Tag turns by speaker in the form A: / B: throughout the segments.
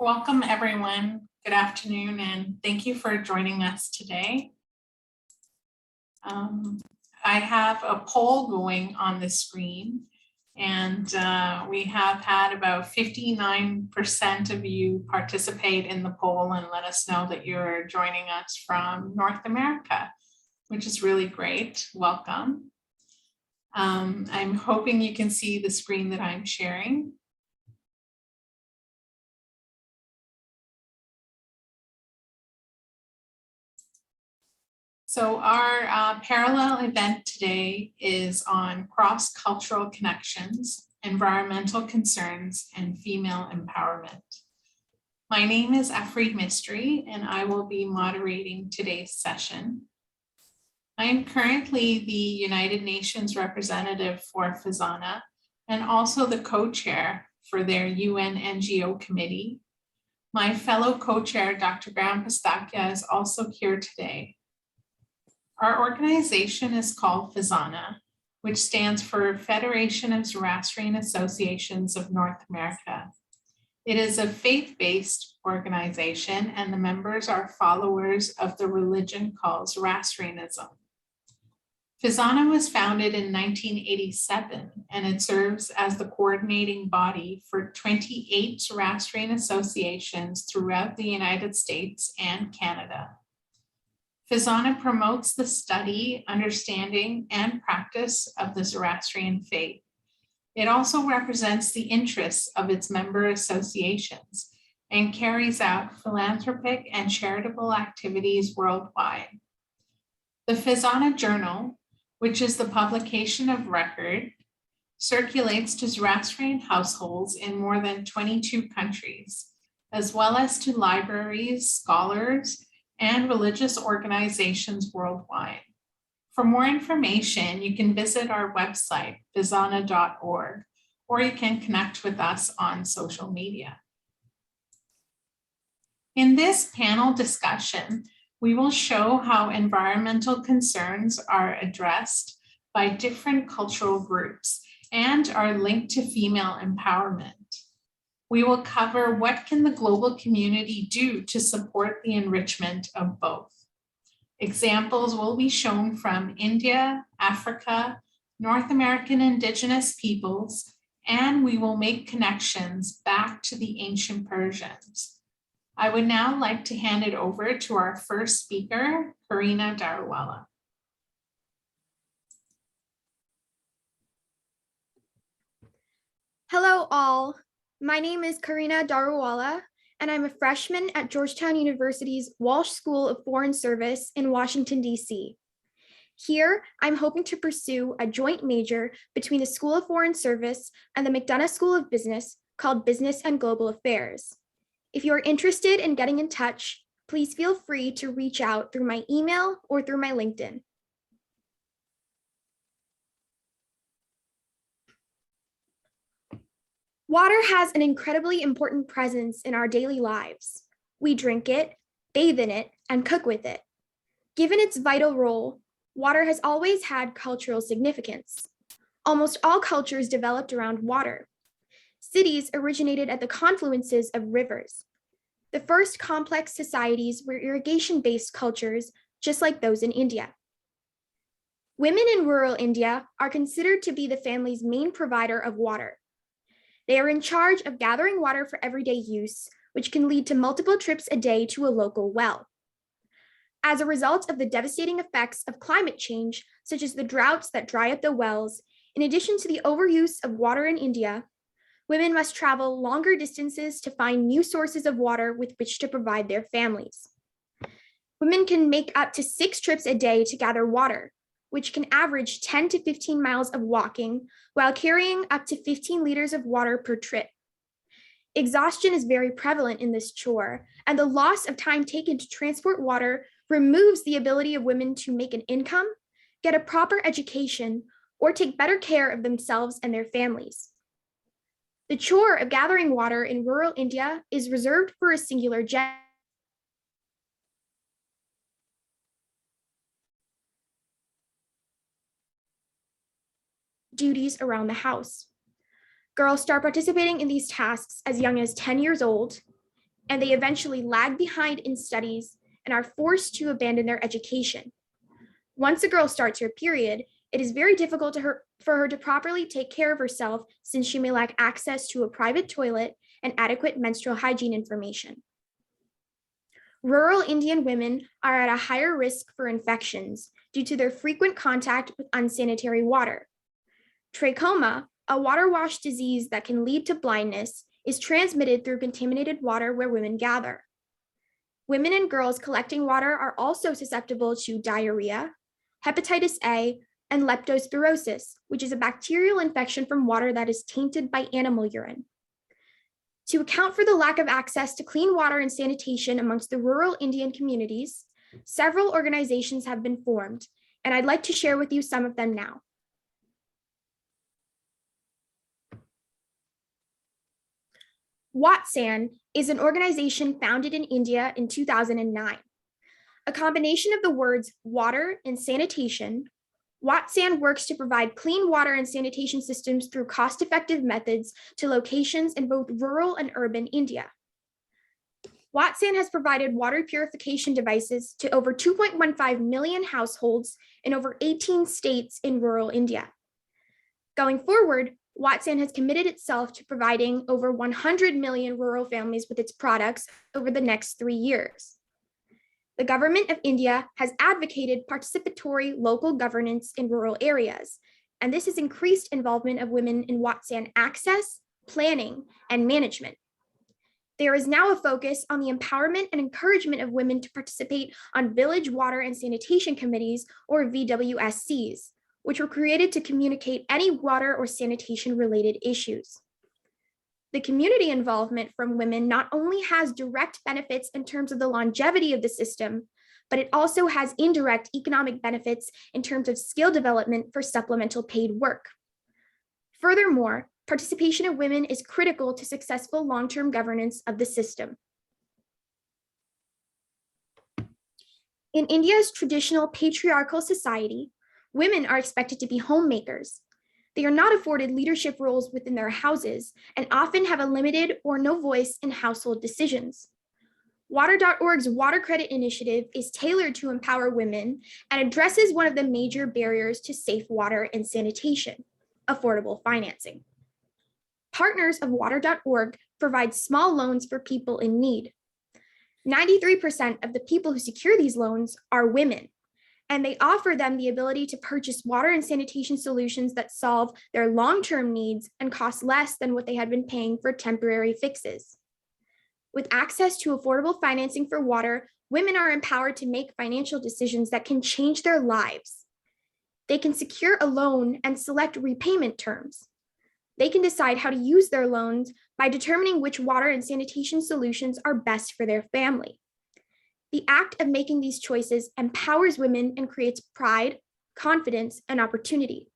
A: Welcome, everyone. Good afternoon, and thank you for joining us today. I have a poll going on the screen, and we have had about 59% of you participate in the poll and let us know that you're joining us from North America, which is really great. Welcome. I'm hoping you can see the screen that I'm sharing. So our parallel event today is on cross-cultural connections, environmental concerns, and female empowerment. My name is Afreed Mistry, and I will be moderating today's session. I am currently the United Nations representative for FEZANA and also the co-chair for their UN NGO committee. My fellow co-chair, Dr. Pastakia, is also here today. Our organization is called FEZANA, which stands for Federation of Zoroastrian Associations of North America. It is a faith-based organization, and the members are followers of the religion called Zoroastrianism. FEZANA was founded in 1987, and it serves as the coordinating body for 28 Zoroastrian associations throughout the United States and Canada. FEZANA promotes the study, understanding, and practice of the Zoroastrian faith. It also represents the interests of its member associations and carries out philanthropic and charitable activities worldwide. The FEZANA Journal, which is the publication of record, circulates to Zoroastrian households in more than 22 countries, as well as to libraries, scholars, and religious organizations worldwide. For more information, you can visit our website, fezana.org, or you can connect with us on social media. In this panel discussion, we will show how environmental concerns are addressed by different cultural groups and are linked to female empowerment. We will cover what can the global community do to support the enrichment of both. Examples will be shown from India, Africa, North American Indigenous peoples, and we will make connections back to the ancient Persians. I would now like to hand it over to our first speaker, Carina Daruwala.
B: Hello all. My name is Carina Daruwala, and I'm a freshman at Georgetown University's Walsh School of Foreign Service in Washington, D.C. Here, I'm hoping to pursue a joint major between the School of Foreign Service and the McDonough School of Business called Business and Global Affairs. If you're interested in getting in touch, please feel free to reach out through my email or through my LinkedIn. Water has an incredibly important presence in our daily lives. We drink it, bathe in it, and cook with it. Given its vital role, water has always had cultural significance. Almost all cultures developed around water. Cities originated at the confluences of rivers. The first complex societies were irrigation-based cultures, just like those in India. Women in rural India are considered to be the family's main provider of water. They are in charge of gathering water for everyday use, which can lead to multiple trips a day to a local well. As a result of the devastating effects of climate change, such as the droughts that dry up the wells, in addition to the overuse of water in India, women must travel longer distances to find new sources of water with which to provide their families. Women can make up to 6 trips a day to gather water, which can average 10 to 15 miles of walking while carrying up to 15 liters of water per trip. Exhaustion is very prevalent in this chore, and the loss of time taken to transport water removes the ability of women to make an income, get a proper education, or take better care of themselves and their families. The chore of gathering water in rural India is reserved for a singular gender. Duties around the house. Girls start participating in these tasks as young as 10 years old, and they eventually lag behind in studies and are forced to abandon their education. Once a girl starts her period, it is very difficult for her to properly take care of herself since she may lack access to a private toilet and adequate menstrual hygiene information. Rural Indian women are at a higher risk for infections due to their frequent contact with unsanitary water. Trachoma, a water wash disease that can lead to blindness, is transmitted through contaminated water where women gather. Women and girls collecting water are also susceptible to diarrhea, hepatitis A, and leptospirosis, which is a bacterial infection from water that is tainted by animal urine. To account for the lack of access to clean water and sanitation amongst the rural Indian communities, several organizations have been formed, and I'd like to share with you some of them now. WATSAN is an organization founded in India in 2009. A combination of the words water and sanitation, WATSAN works to provide clean water and sanitation systems through cost-effective methods to locations in both rural and urban India. WATSAN has provided water purification devices to over 2.15 million households in over 18 states in rural India. Going forward, WATSAN has committed itself to providing over 100 million rural families with its products over the next 3 years. The government of India has advocated participatory local governance in rural areas, and this has increased involvement of women in WATSAN access, planning, and management. There is now a focus on the empowerment and encouragement of women to participate on village water and sanitation committees, or VWSCs, which were created to communicate any water or sanitation related issues. The community involvement from women not only has direct benefits in terms of the longevity of the system, but it also has indirect economic benefits in terms of skill development for supplemental paid work. Furthermore, participation of women is critical to successful long-term governance of the system. In India's traditional patriarchal society, women are expected to be homemakers. They are not afforded leadership roles within their houses and often have a limited or no voice in household decisions. Water.org's Water Credit Initiative is tailored to empower women and addresses one of the major barriers to safe water and sanitation: affordable financing. Partners of Water.org provide small loans for people in need. 93% of the people who secure these loans are women, and they offer them the ability to purchase water and sanitation solutions that solve their long-term needs and cost less than what they had been paying for temporary fixes. With access to affordable financing for water, women are empowered to make financial decisions that can change their lives. They can secure a loan and select repayment terms. They can decide how to use their loans by determining which water and sanitation solutions are best for their family. The act of making these choices empowers women and creates pride, confidence, and opportunity.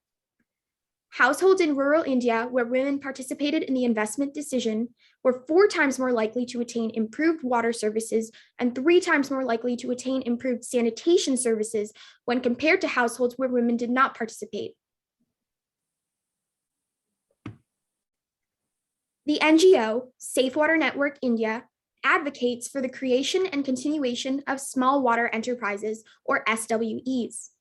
B: Households in rural India where women participated in the investment decision were 4 times more likely to attain improved water services and 3 times more likely to attain improved sanitation services when compared to households where women did not participate. The NGO, Safe Water Network India, advocates for the creation and continuation of small water enterprises, or SWEs.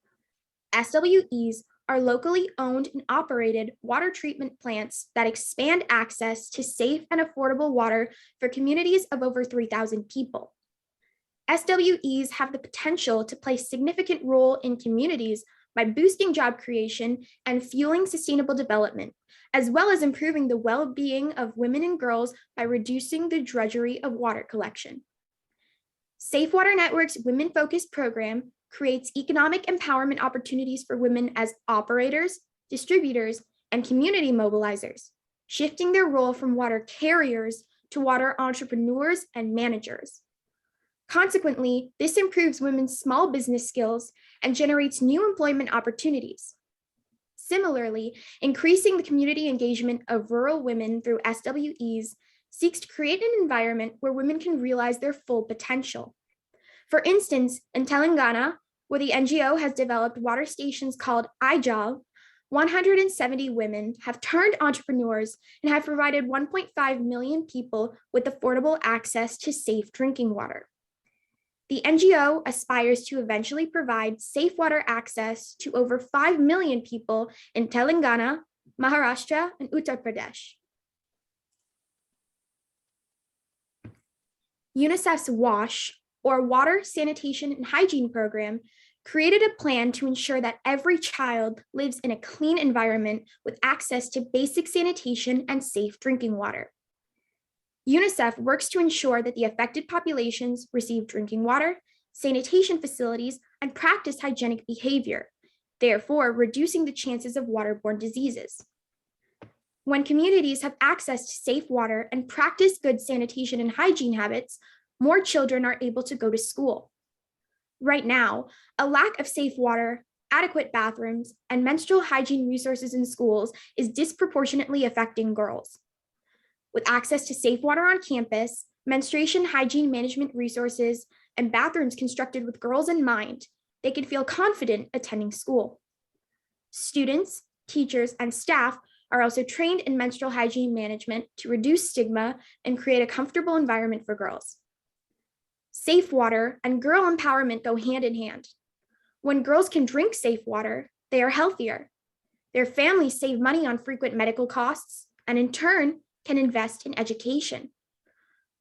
B: SWEs are locally owned and operated water treatment plants that expand access to safe and affordable water for communities of over 3,000 people. SWEs have the potential to play a significant role in communities by boosting job creation and fueling sustainable development, as well as improving the well-being of women and girls by reducing the drudgery of water collection. Safe Water Network's women-focused program creates economic empowerment opportunities for women as operators, distributors, and community mobilizers, shifting their role from water carriers to water entrepreneurs and managers. Consequently, this improves women's small business skills and generates new employment opportunities. Similarly, increasing the community engagement of rural women through SWEs seeks to create an environment where women can realize their full potential. For instance, in Telangana, where the NGO has developed water stations called IJAL, 170 women have turned entrepreneurs and have provided 1.5 million people with affordable access to safe drinking water. The NGO aspires to eventually provide safe water access to over 5 million people in Telangana, Maharashtra, and Uttar Pradesh. UNICEF'S WASH, or Water, Sanitation, and Hygiene Program, created a plan to ensure that every child lives in a clean environment with access to basic sanitation and safe drinking water. UNICEF works to ensure that the affected populations receive drinking water, sanitation facilities, and practice hygienic behavior, therefore reducing the chances of waterborne diseases. When communities have access to safe water and practice good sanitation and hygiene habits, more children are able to go to school. Right now, a lack of safe water, adequate bathrooms, and menstrual hygiene resources in schools is disproportionately affecting girls. With access to safe water on campus, menstruation hygiene management resources, and bathrooms constructed with girls in mind, they can feel confident attending school. Students, teachers, and staff are also trained in menstrual hygiene management to reduce stigma and create a comfortable environment for girls. Safe water and girl empowerment go hand in hand. When girls can drink safe water, they are healthier. Their families save money on frequent medical costs, and in turn, can invest in education.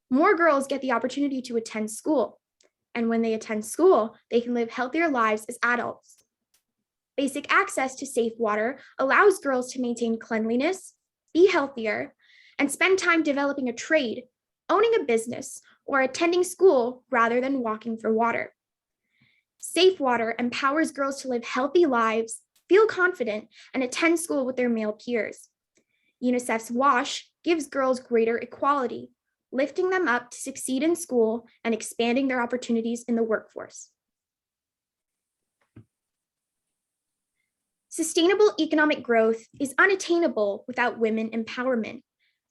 B: More girls get the opportunity to attend school, and when they attend school, they can live healthier lives as adults. Basic access to safe water allows girls to maintain cleanliness, be healthier, and spend time developing a trade, owning a business, or attending school rather than walking for water. Safe water empowers girls to live healthy lives, feel confident, and attend school with their male peers. UNICEF'S WASH gives girls greater equality, lifting them up to succeed in school and expanding their opportunities in the workforce. Sustainable economic growth is unattainable without women empowerment,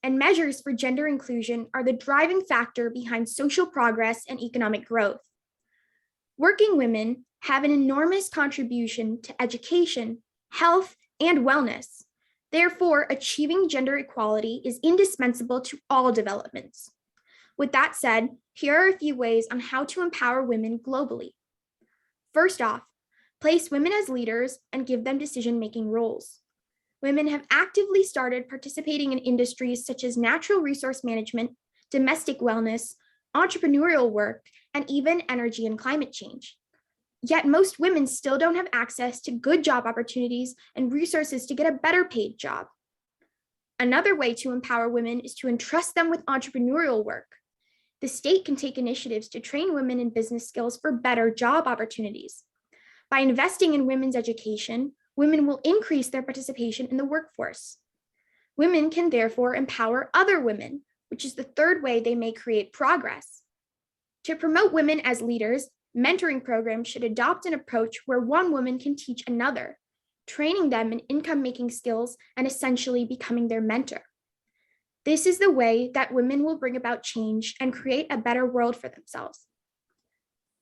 B: and measures for gender inclusion are the driving factor behind social progress and economic growth. Working women have an enormous contribution to education, health, and wellness. Therefore, achieving gender equality is indispensable to all developments. With that said, here are a few ways on how to empower women globally. First off, place women as leaders and give them decision-making roles. Women have actively started participating in industries such as natural resource management, domestic wellness, entrepreneurial work, and even energy and climate change. Yet most women still don't have access to good job opportunities and resources to get a better paid job. Another way to empower women is to entrust them with entrepreneurial work. The state can take initiatives to train women in business skills for better job opportunities. By investing in women's education, women will increase their participation in the workforce. Women can therefore empower other women, which is the third way they may create progress. To promote women as leaders, mentoring programs should adopt an approach where one woman can teach another, training them in income-making skills and essentially becoming their mentor. This is the way that women will bring about change and create a better world for themselves.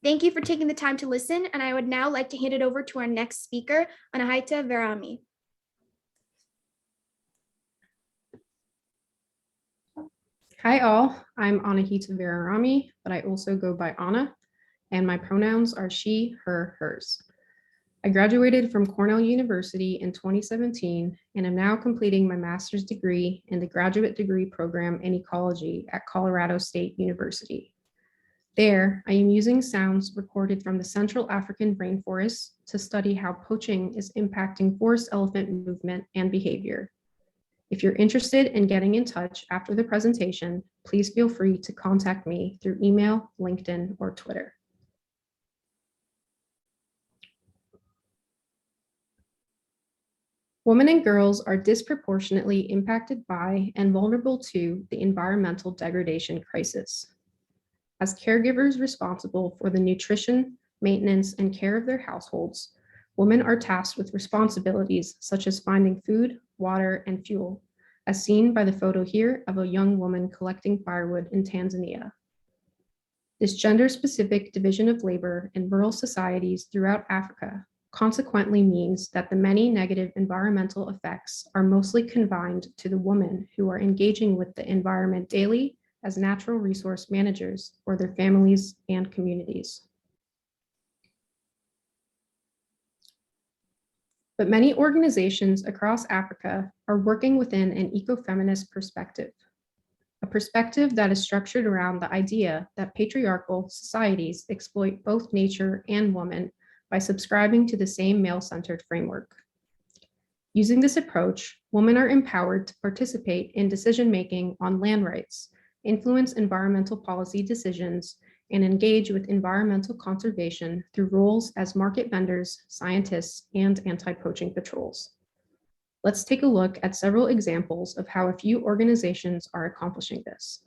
B: Thank you for taking the time to listen, and I would now like to hand it over to our next speaker, Anahita Verahrami.
C: Hi all, I'm Anahita Verahrami, but I also go by Anna, and my pronouns are she, her, hers. I graduated from Cornell University in 2017 and am now completing my master's degree in the graduate degree program in ecology at Colorado State University. There, I am using sounds recorded from the Central African rainforest to study how poaching is impacting forest elephant movement and behavior. If you're interested in getting in touch after the presentation, please feel free to contact me through email, LinkedIn, or Twitter. Women and girls are disproportionately impacted by and vulnerable to the environmental degradation crisis. As caregivers responsible for the nutrition, maintenance, and care of their households, women are tasked with responsibilities such as finding food, water, and fuel, as seen by the photo here of a young woman collecting firewood in Tanzania. This gender-specific division of labor in rural societies throughout Africa consequently means that the many negative environmental effects are mostly confined to the women who are engaging with the environment daily as natural resource managers for their families and communities. But many organizations across Africa are working within an ecofeminist perspective, a perspective that is structured around the idea that patriarchal societies exploit both nature and woman by subscribing to the same male-centered framework. Using this approach, women are empowered to participate in decision-making on land rights, influence environmental policy decisions, and engage with environmental conservation through roles as market vendors, scientists, and anti-poaching patrols. Let's take a look at several examples of how a few organizations are accomplishing this.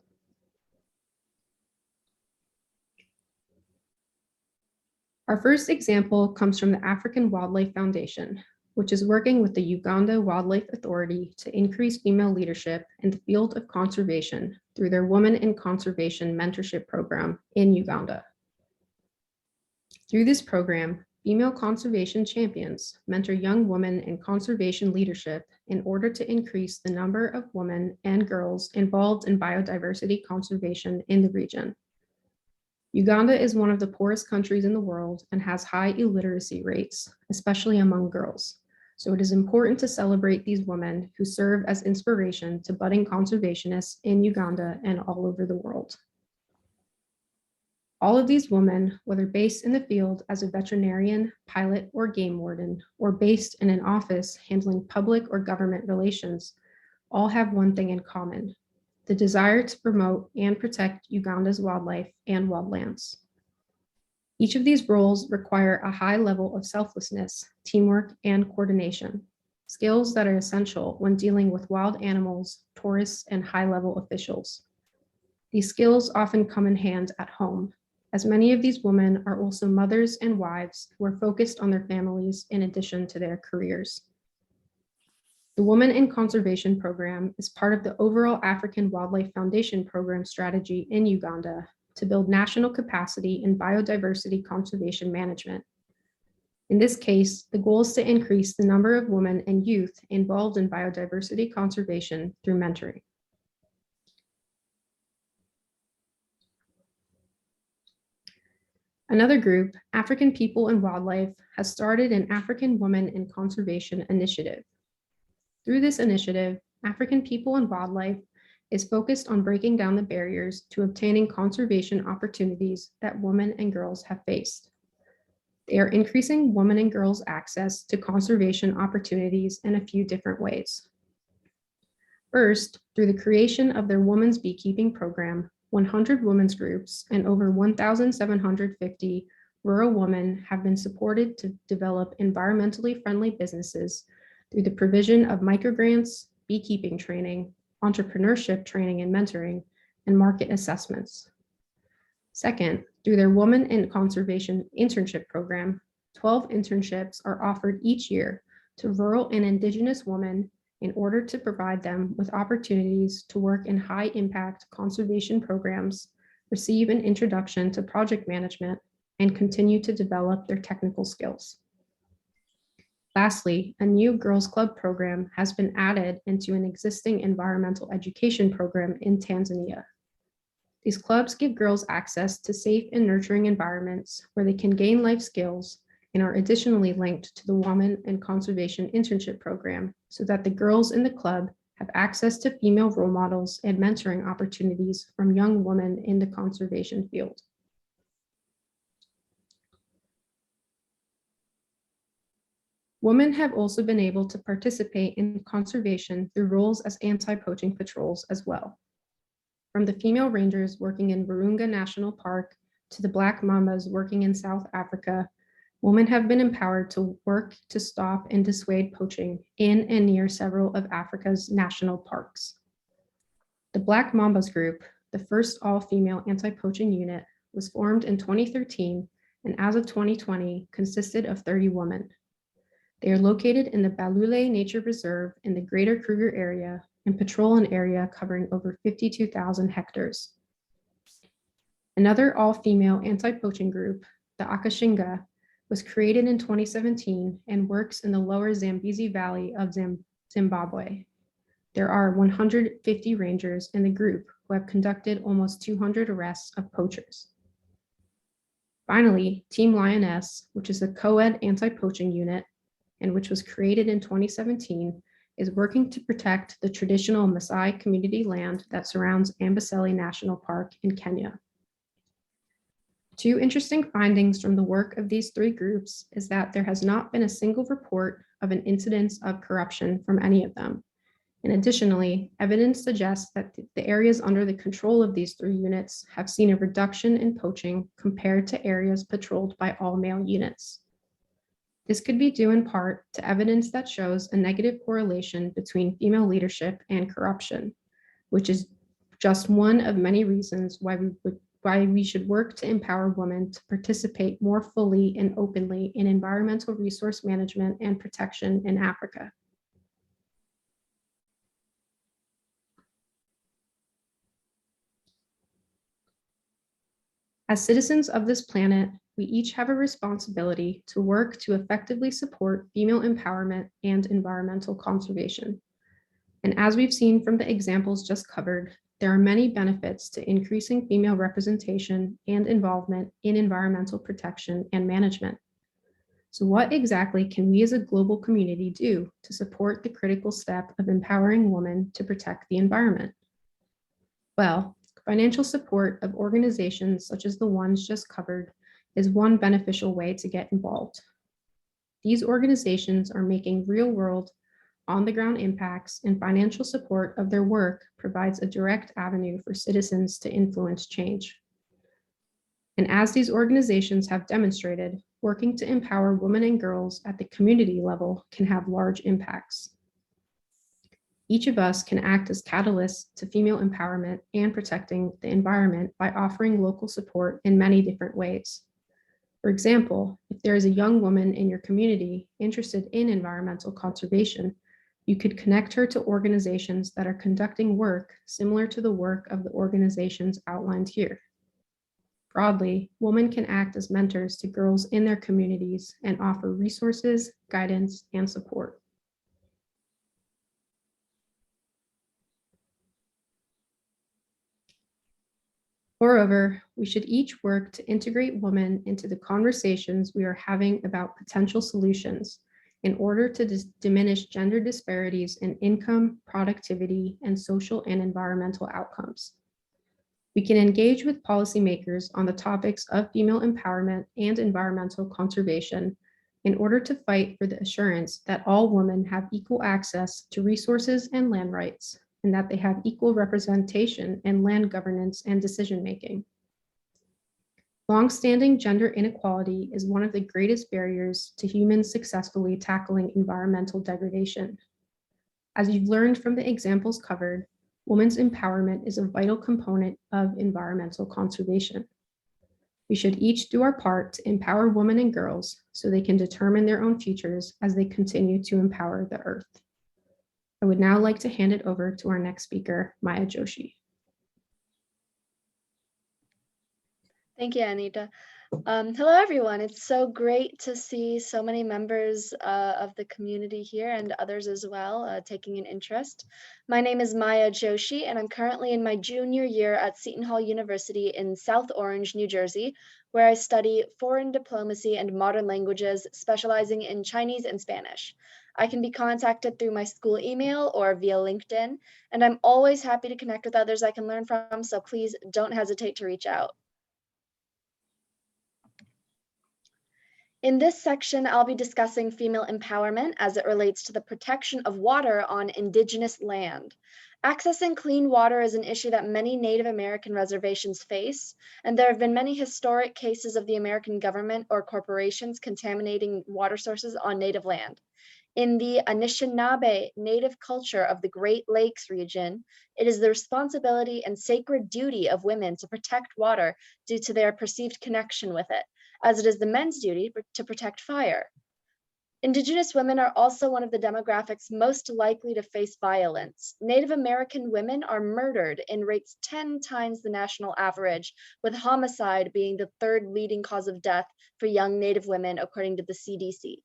C: Our first example comes from the African Wildlife Foundation, which is working with the Uganda Wildlife Authority to increase female leadership in the field of conservation through their Women in Conservation Mentorship program in Uganda. Through this program, female conservation champions mentor young women in conservation leadership in order to increase the number of women and girls involved in biodiversity conservation in the region. Uganda is one of the poorest countries in the world and has high illiteracy rates, especially among girls. So it is important to celebrate these women who serve as inspiration to budding conservationists in Uganda and all over the world. All of these women, whether based in the field as a veterinarian, pilot, or game warden, or based in an office handling public or government relations, all have one thing in common: the desire to promote and protect Uganda's wildlife and wildlands. Each of these roles require a high level of selflessness, teamwork, and coordination, skills that are essential when dealing with wild animals, tourists, and high-level officials. These skills often come in hand at home, as many of these women are also mothers and wives who are focused on their families in addition to their careers. The Women in Conservation program is part of the overall African Wildlife Foundation program strategy in Uganda to build national capacity in biodiversity conservation management. In this case, the goal is to increase the number of women and youth involved in biodiversity conservation through mentoring. Another group, African People and Wildlife, has started an African Women in Conservation initiative. Through this initiative, African People and Wildlife is focused on breaking down the barriers to obtaining conservation opportunities that women and girls have faced. They are increasing women and girls' access to conservation opportunities in a few different ways. First, through the creation of their Women's Beekeeping Program, 100 women's groups and over 1,750 rural women have been supported to develop environmentally friendly businesses through the provision of microgrants, beekeeping training, entrepreneurship training and mentoring, and market assessments. Second, through their Women in Conservation internship program, 12 internships are offered each year to rural and Indigenous women in order to provide them with opportunities to work in high-impact conservation programs, receive an introduction to project management, and continue to develop their technical skills. Lastly, a new Girls Club program has been added into an existing environmental education program in Tanzania. These clubs give girls access to safe and nurturing environments where they can gain life skills and are additionally linked to the Women in Conservation internship program so that the girls in the club have access to female role models and mentoring opportunities from young women in the conservation field. Women have also been able to participate in conservation through roles as anti-poaching patrols as well. From the female rangers working in Virunga National Park to the Black Mambas working in South Africa, women have been empowered to work to stop and dissuade poaching in and near several of Africa's national parks. The Black Mambas group, the first all-female anti-poaching unit, was formed in 2013 and as of 2020 consisted of 30 women. They are located in the Balule Nature Reserve in the Greater Kruger area and patrol an area covering over 52,000 hectares. Another all-female anti-poaching group, the Akashinga, was created in 2017 and works in the lower Zambezi Valley of Zimbabwe. There are 150 rangers in the group who have conducted almost 200 arrests of poachers. Finally, Team Lioness, which is a co-ed anti-poaching unit and which was created in 2017, is working to protect the traditional Maasai community land that surrounds Amboseli National Park in Kenya. Two interesting findings from the work of these three groups is that there has not been a single report of an incidence of corruption from any of them. And additionally, evidence suggests that the areas under the control of these three units have seen a reduction in poaching compared to areas patrolled by all male units. This could be due in part to evidence that shows a negative correlation between female leadership and corruption, which is just one of many reasons why we should work to empower women to participate more fully and openly in environmental resource management and protection in Africa. As citizens of this planet, we each have a responsibility to work to effectively support female empowerment and environmental conservation. And as we've seen from the examples just covered, there are many benefits to increasing female representation and involvement in environmental protection and management. So what exactly can we as a global community do to support the critical step of empowering women to protect the environment? Well, financial support of organizations such as the ones just covered is one beneficial way to get involved. These organizations are making real-world, on-the-ground impacts, and financial support of their work provides a direct avenue for citizens to influence change. And as these organizations have demonstrated, working to empower women and girls at the community level can have large impacts. Each of us can act as catalysts to female empowerment and protecting the environment by offering local support in many different ways. For example, if there is a young woman in your community interested in environmental conservation, you could connect her to organizations that are conducting work similar to the work of the organizations outlined here. Broadly, women can act as mentors to girls in their communities and offer resources, guidance, and support. Moreover, we should each work to integrate women into the conversations we are having about potential solutions in order to diminish gender disparities in income, productivity, and social and environmental outcomes. We can engage with policymakers on the topics of female empowerment and environmental conservation in order to fight for the assurance that all women have equal access to resources and land rights, and that they have equal representation in land governance and decision-making. Longstanding gender inequality is one of the greatest barriers to humans successfully tackling environmental degradation. As you've learned from the examples covered, women's empowerment is a vital component of environmental conservation. We should each do our part to empower women and girls so they can determine their own futures as they continue to empower the earth. I would now like to hand it over to our next speaker, Maya Joshi.
D: Thank you, Anahita. Hello, everyone. It's so great to see so many members of the community here and others as well taking an interest. My name is Maya Joshi, and I'm currently in my junior year at Seton Hall University in South Orange, New Jersey, where I study foreign diplomacy and modern languages, specializing in Chinese and Spanish. I can be contacted through my school email or via LinkedIn, and I'm always happy to connect with others I can learn from, so please don't hesitate to reach out. In this section, I'll be discussing female empowerment as it relates to the protection of water on Indigenous land. Accessing clean water is an issue that many Native American reservations face, and there have been many historic cases of the American government or corporations contaminating water sources on Native land. In the Anishinaabe Native culture of the Great Lakes region, it is the responsibility and sacred duty of women to protect water due to their perceived connection with it, as it is the men's duty to protect fire. Indigenous women are also one of the demographics most likely to face violence. Native American women are murdered in rates 10 times the national average, with homicide being the third leading cause of death for young Native women, according to the CDC.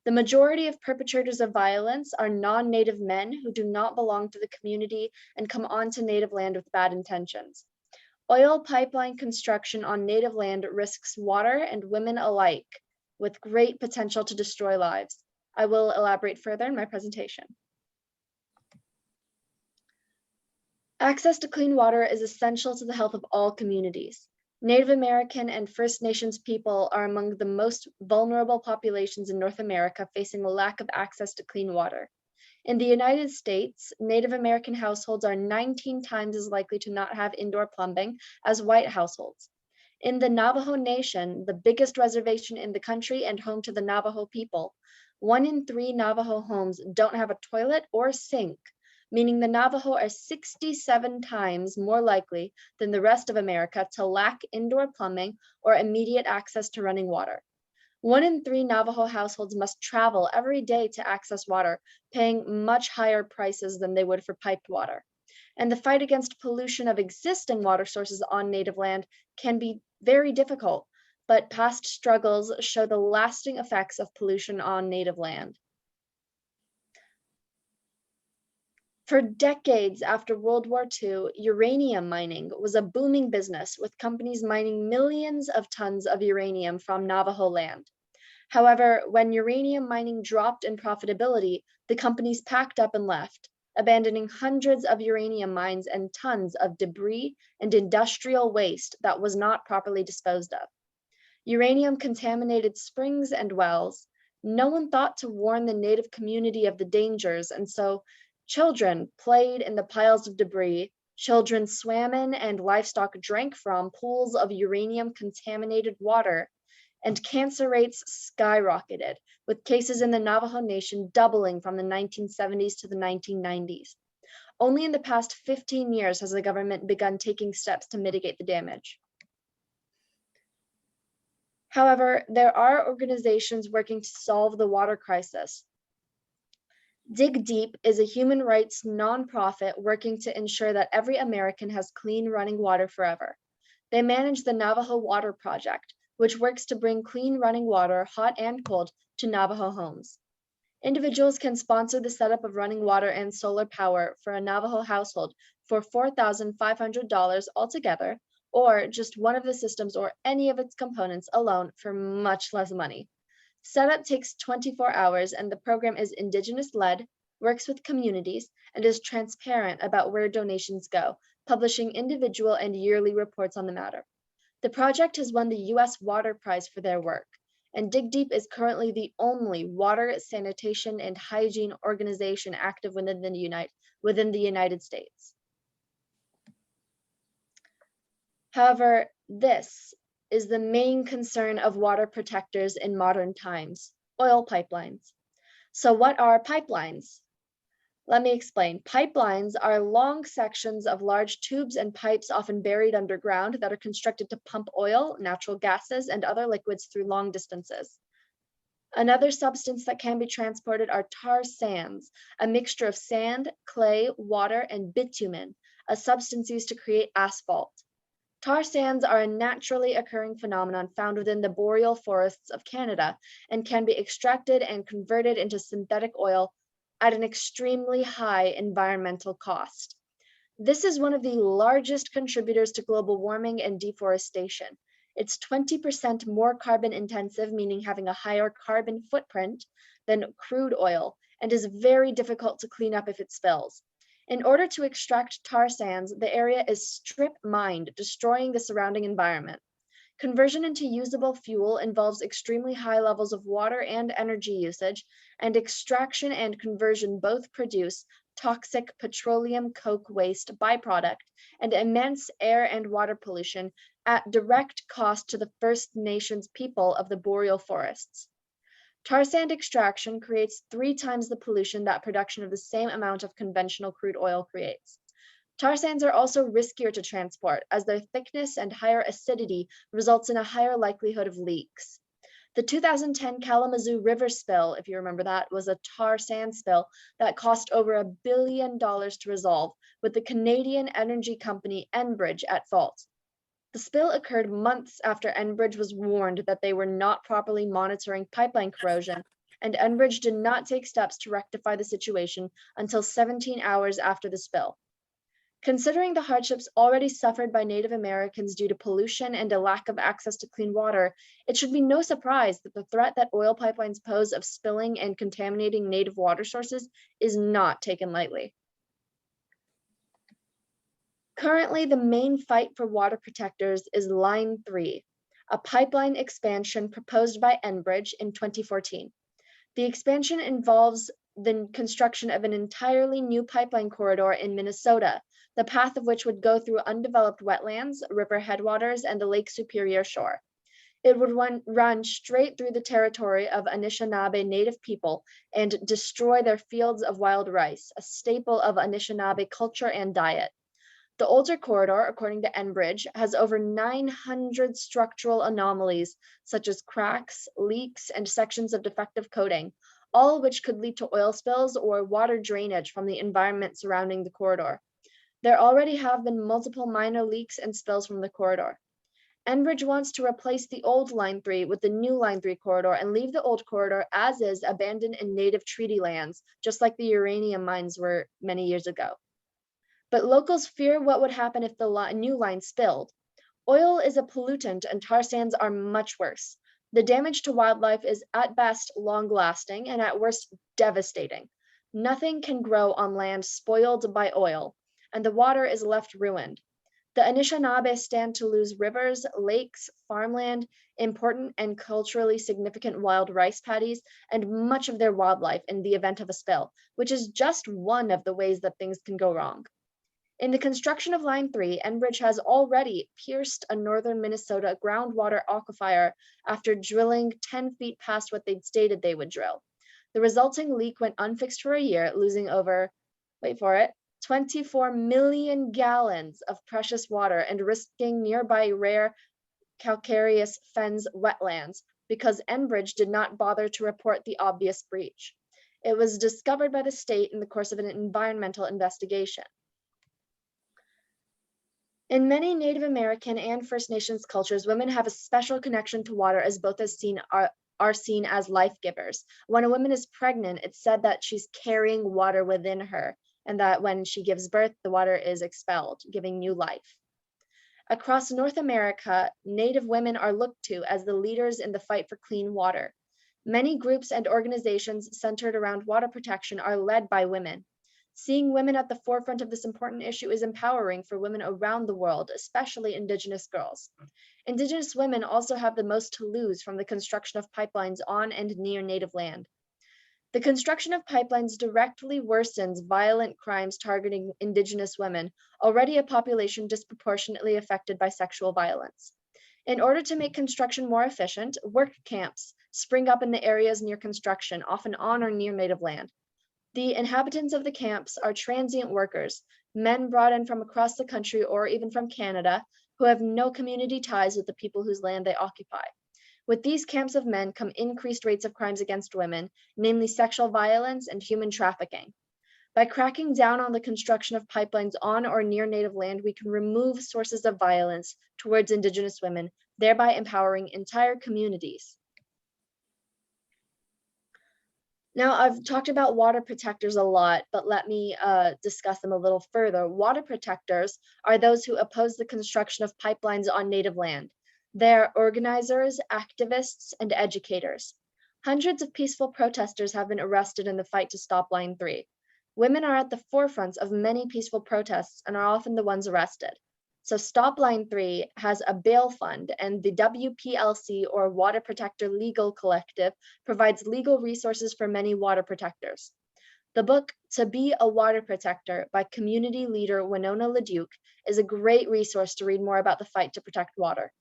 D: The majority of perpetrators of violence are non-Native men who do not belong to the community and come onto Native land with bad intentions. Oil pipeline construction on Native land risks water and women alike, with great potential to destroy lives. I will elaborate further in my presentation. Access to clean water is essential to the health of all communities. Native American and First Nations people are among the most vulnerable populations in North America, facing a lack of access to clean water. In the United States, Native American households are 19 times as likely to not have indoor plumbing as white households. In the Navajo Nation, the biggest reservation in the country and home to the Navajo people, 1 in 3 Navajo homes don't have a toilet or sink, meaning the Navajo are 67 times more likely than the rest of America to lack indoor plumbing or immediate access to running water. 1 in 3 Navajo households must travel every day to access water, paying much higher prices than they would for piped water. And the fight against pollution of existing water sources on Native land can be very difficult, but past struggles show the lasting effects of pollution on Native land. For decades after World War II, uranium mining was a booming business, with companies mining millions of tons of uranium from Navajo land. However, when uranium mining dropped in profitability, the companies packed up and left, abandoning hundreds of uranium mines and tons of debris and industrial waste that was not properly disposed of. Uranium contaminated springs and wells. No one thought to warn the Native community of the dangers, and so children played in the piles of debris, children swam in, and livestock drank from pools of uranium contaminated water, and cancer rates skyrocketed, with cases in the Navajo Nation doubling from the 1970s to the 1990s. Only in the past 15 years has the government begun taking steps to mitigate the damage. However, there are organizations working to solve the water crisis. Dig Deep is a human rights nonprofit working to ensure that every American has clean running water forever. They manage the Navajo Water Project, which works to bring clean running water, hot and cold, to Navajo homes. Individuals can sponsor the setup of running water and solar power for a Navajo household for $4,500 altogether, or just one of the systems or any of its components alone for much less money. Setup takes 24 hours, and the program is Indigenous-led, works with communities, and is transparent about where donations go, publishing individual and yearly reports on the matter. The project has won the U.S. Water Prize for their work, and Dig Deep is currently the only water, sanitation, and hygiene organization active within the United States. However, this is the main concern of water protectors in modern times: oil pipelines. So what are pipelines? Let me explain. Pipelines are long sections of large tubes and pipes, often buried underground, that are constructed to pump oil, natural gases, and other liquids through long distances. Another substance that can be transported are tar sands, a mixture of sand, clay, water, and bitumen, a substance used to create asphalt. Tar sands are a naturally occurring phenomenon found within the boreal forests of Canada and can be extracted and converted into synthetic oil at an extremely high environmental cost. This is one of the largest contributors to global warming and deforestation. It's 20% more carbon intensive, meaning having a higher carbon footprint than crude oil, and is very difficult to clean up if it spills. In order to extract tar sands, the area is strip mined, destroying the surrounding environment. Conversion into usable fuel involves extremely high levels of water and energy usage, and extraction and conversion both produce toxic petroleum coke waste byproduct and immense air and water pollution at direct cost to the First Nations people of the boreal forests. Tar sand extraction creates 3 times the pollution that production of the same amount of conventional crude oil creates. Tar sands are also riskier to transport, as their thickness and higher acidity results in a higher likelihood of leaks. The 2010 Kalamazoo River spill, if you remember that, was a tar sand spill that cost over $1 billion to resolve, with the Canadian energy company Enbridge at fault. The spill occurred months after Enbridge was warned that they were not properly monitoring pipeline corrosion, and Enbridge did not take steps to rectify the situation until 17 hours after the spill. Considering the hardships already suffered by Native Americans due to pollution and a lack of access to clean water, it should be no surprise that the threat that oil pipelines pose of spilling and contaminating native water sources is not taken lightly. Currently, the main fight for water protectors is Line 3, a pipeline expansion proposed by Enbridge in 2014. The expansion involves the construction of an entirely new pipeline corridor in Minnesota, the path of which would go through undeveloped wetlands, river headwaters, and the Lake Superior shore. It would run straight through the territory of Anishinaabe Native people and destroy their fields of wild rice, a staple of Anishinaabe culture and diet. The older corridor, according to Enbridge, has over 900 structural anomalies, such as cracks, leaks, and sections of defective coating, all of which could lead to oil spills or water drainage from the environment surrounding the corridor. There already have been multiple minor leaks and spills from the corridor. Enbridge wants to replace the old Line 3 with the new Line 3 corridor and leave the old corridor as is, abandoned in native treaty lands, just like the uranium mines were many years ago. But locals fear what would happen if the new line spilled. Oil is a pollutant and tar sands are much worse. The damage to wildlife is at best long-lasting and at worst devastating. Nothing can grow on land spoiled by oil, and the water is left ruined. The Anishinaabe stand to lose rivers, lakes, farmland, important and culturally significant wild rice paddies, and much of their wildlife in the event of a spill, which is just one of the ways that things can go wrong. In the construction of Line 3, Enbridge has already pierced a northern Minnesota groundwater aquifer after drilling 10 feet past what they'd stated they would drill. The resulting leak went unfixed for a year, losing over, wait for it, 24 million gallons of precious water and risking nearby rare calcareous fens wetlands because Enbridge did not bother to report the obvious breach. It was discovered by the state in the course of an environmental investigation. In many Native American and First Nations cultures, women have a special connection to water as both are seen as life givers. When a woman is pregnant, it's said that she's carrying water within her, and that when she gives birth, the water is expelled, giving new life. Across North America, Native women are looked to as the leaders in the fight for clean water. Many groups and organizations centered around water protection are led by women. Seeing women at the forefront of this important issue is empowering for women around the world, especially Indigenous girls. Indigenous women also have the most to lose from the construction of pipelines on and near Native land. The construction of pipelines directly worsens violent crimes targeting Indigenous women, already a population disproportionately affected by sexual violence. In order to make construction more efficient, work camps spring up in the areas near construction, often on or near Native land. The inhabitants of the camps are transient workers, men brought in from across the country or even from Canada, who have no community ties with the people whose land they occupy. With these camps of men come increased rates of crimes against women, namely sexual violence and human trafficking. By cracking down on the construction of pipelines on or near Native land, we can remove sources of violence towards Indigenous women, thereby empowering entire communities. Now, I've talked about water protectors a lot, but let me discuss them a little further. Water protectors are those who oppose the construction of pipelines on Native land. They're organizers, activists, and educators. Hundreds of peaceful protesters have been arrested in the fight to stop Line 3. Women are at the forefront of many peaceful protests and are often the ones arrested. So Stop Line 3 has a bail fund, and the WPLC, or Water Protector Legal Collective, provides legal resources for many water protectors. The book To Be a Water Protector by community leader Winona LaDuke is a great resource to read more about the fight to protect water.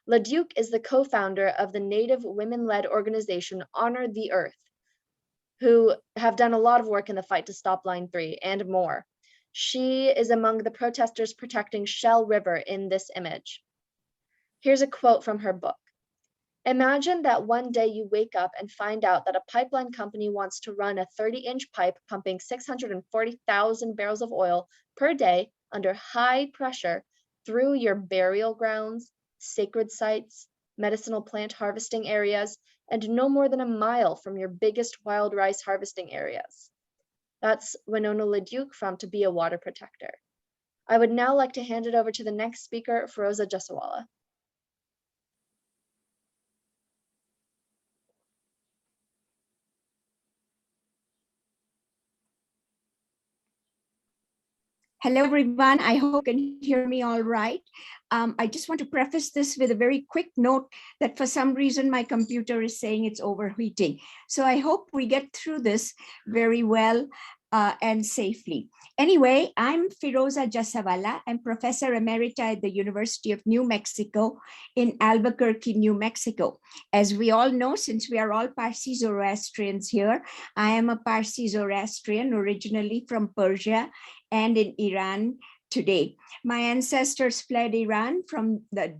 D: LaDuke is the co-founder of the Native women-led organization Honor the Earth, who have done a lot of work in the fight to stop Line 3 and more. She is among the protesters protecting Shell River in this image. Here's a quote from her book. Imagine that one day you wake up and find out that a pipeline company wants to run a 30-inch pipe pumping 640,000 barrels of oil per day under high pressure through your burial grounds, sacred sites, medicinal plant harvesting areas, and no more than a mile from your biggest wild rice harvesting areas. That's Winona LaDuke from To Be a Water Protector. I would now like to hand it over to the next speaker, Feroza Jussawalla.
E: Hello, everyone. I hope you can hear me all right. I just want to preface this with a very quick note that for some reason my computer is saying it's overheating. So I hope we get through this very well and safely. Anyway, I'm Feroza Jussawalla. I'm Professor Emerita at the University of New Mexico in Albuquerque, New Mexico. As we all know, since we are all Parsi Zoroastrians here, I am a Parsi Zoroastrian originally from Persia and in Iran today. My ancestors fled Iran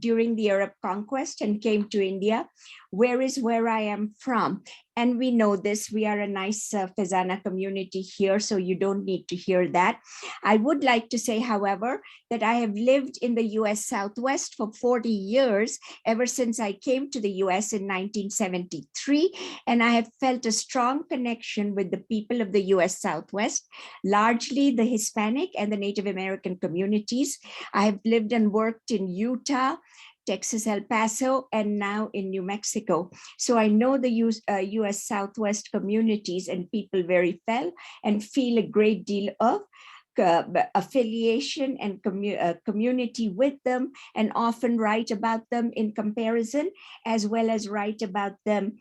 E: during the Arab conquest and came to India, where I am from. And we know this, we are a nice FEZANA community here, so you don't need to hear that. I would like to say, however, that I have lived in the US Southwest for 40 years, ever since I came to the US in 1973, and I have felt a strong connection with the people of the US Southwest, largely the Hispanic and the Native American communities. I have lived and worked in Utah, Texas, El Paso, and now in New Mexico. So I know the US Southwest communities and people very well and feel a great deal of affiliation and community with them, and often write about them in comparison, as well as write about them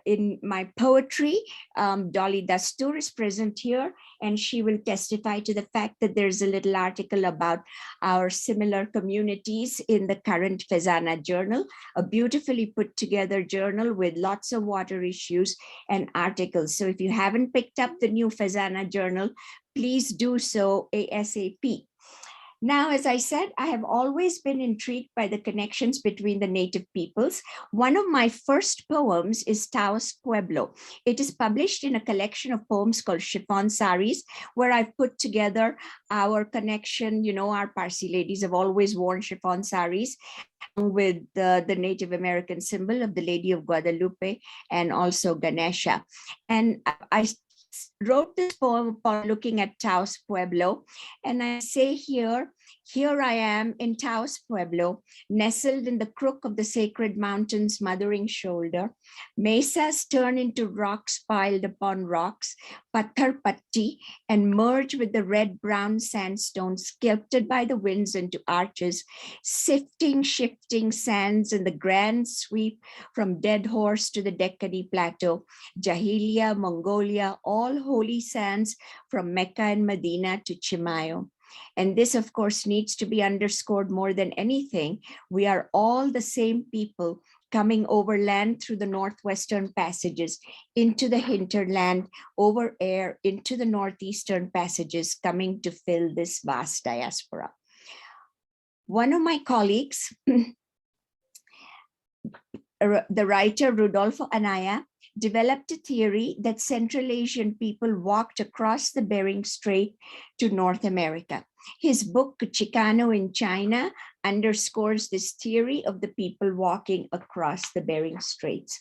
E: in my poetry. Dolly Dastur is present here, and she will testify to the fact that there's a little article about our similar communities in the current FEZANA journal, a beautifully put together journal with lots of water issues and articles. So if you haven't picked up the new FEZANA journal, please do so ASAP. Now, as I said, I have always been intrigued by the connections between the native peoples. One of my first poems is Taos Pueblo. It is published in a collection of poems called Chiffon Saris, where I've put together our connection. You know, our Parsi ladies have always worn chiffon saris with the Native American symbol of the Lady of Guadalupe and also Ganesha. And I wrote this poem upon looking at Taos Pueblo, and I say here I am in Taos Pueblo, nestled in the crook of the sacred mountain's mothering shoulder. Mesas turn into rocks piled upon rocks, patthar patti, and merge with the red-brown sandstone sculpted by the winds into arches, sifting, shifting sands in the grand sweep from Dead Horse to the Deccani Plateau, Jahilia, Mongolia, all holy sands from Mecca and Medina to Chimayo. And this, of course, needs to be underscored more than anything. We are all the same people coming overland through the northwestern passages, into the hinterland, over air, into the northeastern passages, coming to fill this vast diaspora. One of my colleagues, the writer Rodolfo Anaya, developed a theory that Central Asian people walked across the Bering Strait to North America. His book, Chicano in China, underscores this theory of the people walking across the Bering Straits.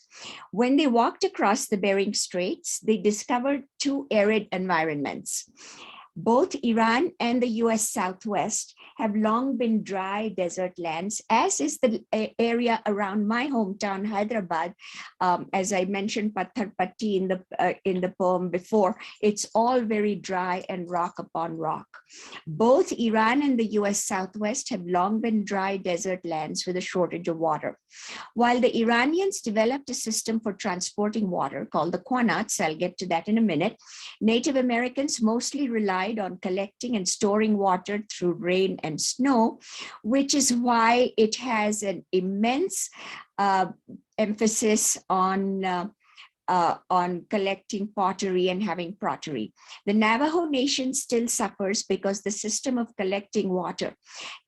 E: When they walked across the Bering Straits, they discovered two arid environments. Both Iran and the US Southwest have long been dry desert lands, as is the area around my hometown, Hyderabad. As I mentioned, Patthar Patti in the poem before, it's all very dry and rock upon rock. Both Iran and the US Southwest have long been dry desert lands with a shortage of water. While the Iranians developed a system for transporting water called the Qanats, I'll get to that in a minute, Native Americans mostly relied on collecting and storing water through rain and snow, which is why it has an immense emphasis on on collecting pottery and having pottery. The Navajo Nation still suffers because the system of collecting water.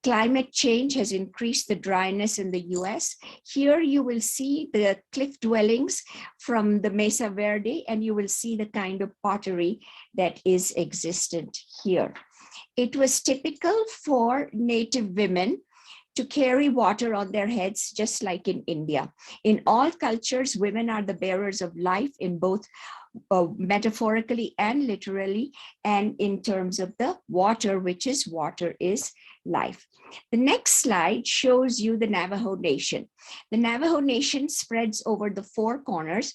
E: Climate change has increased the dryness in the US. Here you will see the cliff dwellings from the Mesa Verde, and you will see the kind of pottery that is existent here. It was typical for Native women to carry water on their heads, just like in India. In all cultures, women are the bearers of life in both metaphorically and literally, and in terms of the water, which is water is life. The next slide shows you the Navajo Nation. The Navajo Nation spreads over the four corners,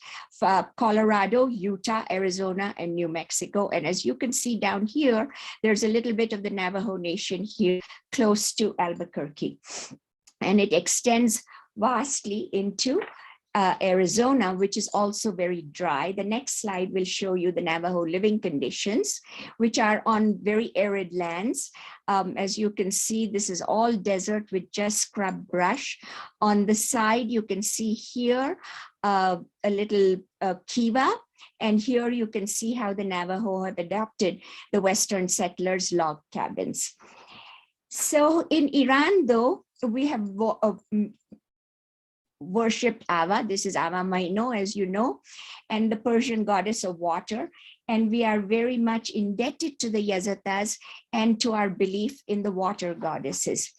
E: Colorado, Utah, Arizona, and New Mexico. And as you can see down here, there's a little bit of the Navajo Nation here close to Albuquerque. And it extends vastly into Arizona, which is also very dry. The next slide will show you the Navajo living conditions, which are on very arid lands. As you can see, this is all desert with just scrub brush. On the side, you can see here a little kiva, and here you can see how the Navajo have adopted the Western settlers' log cabins. So in Iran, though, we have worshipped Ava. This is Ava Maino, as you know, and the Persian goddess of water. And we are very much indebted to the Yazatas and to our belief in the water goddesses.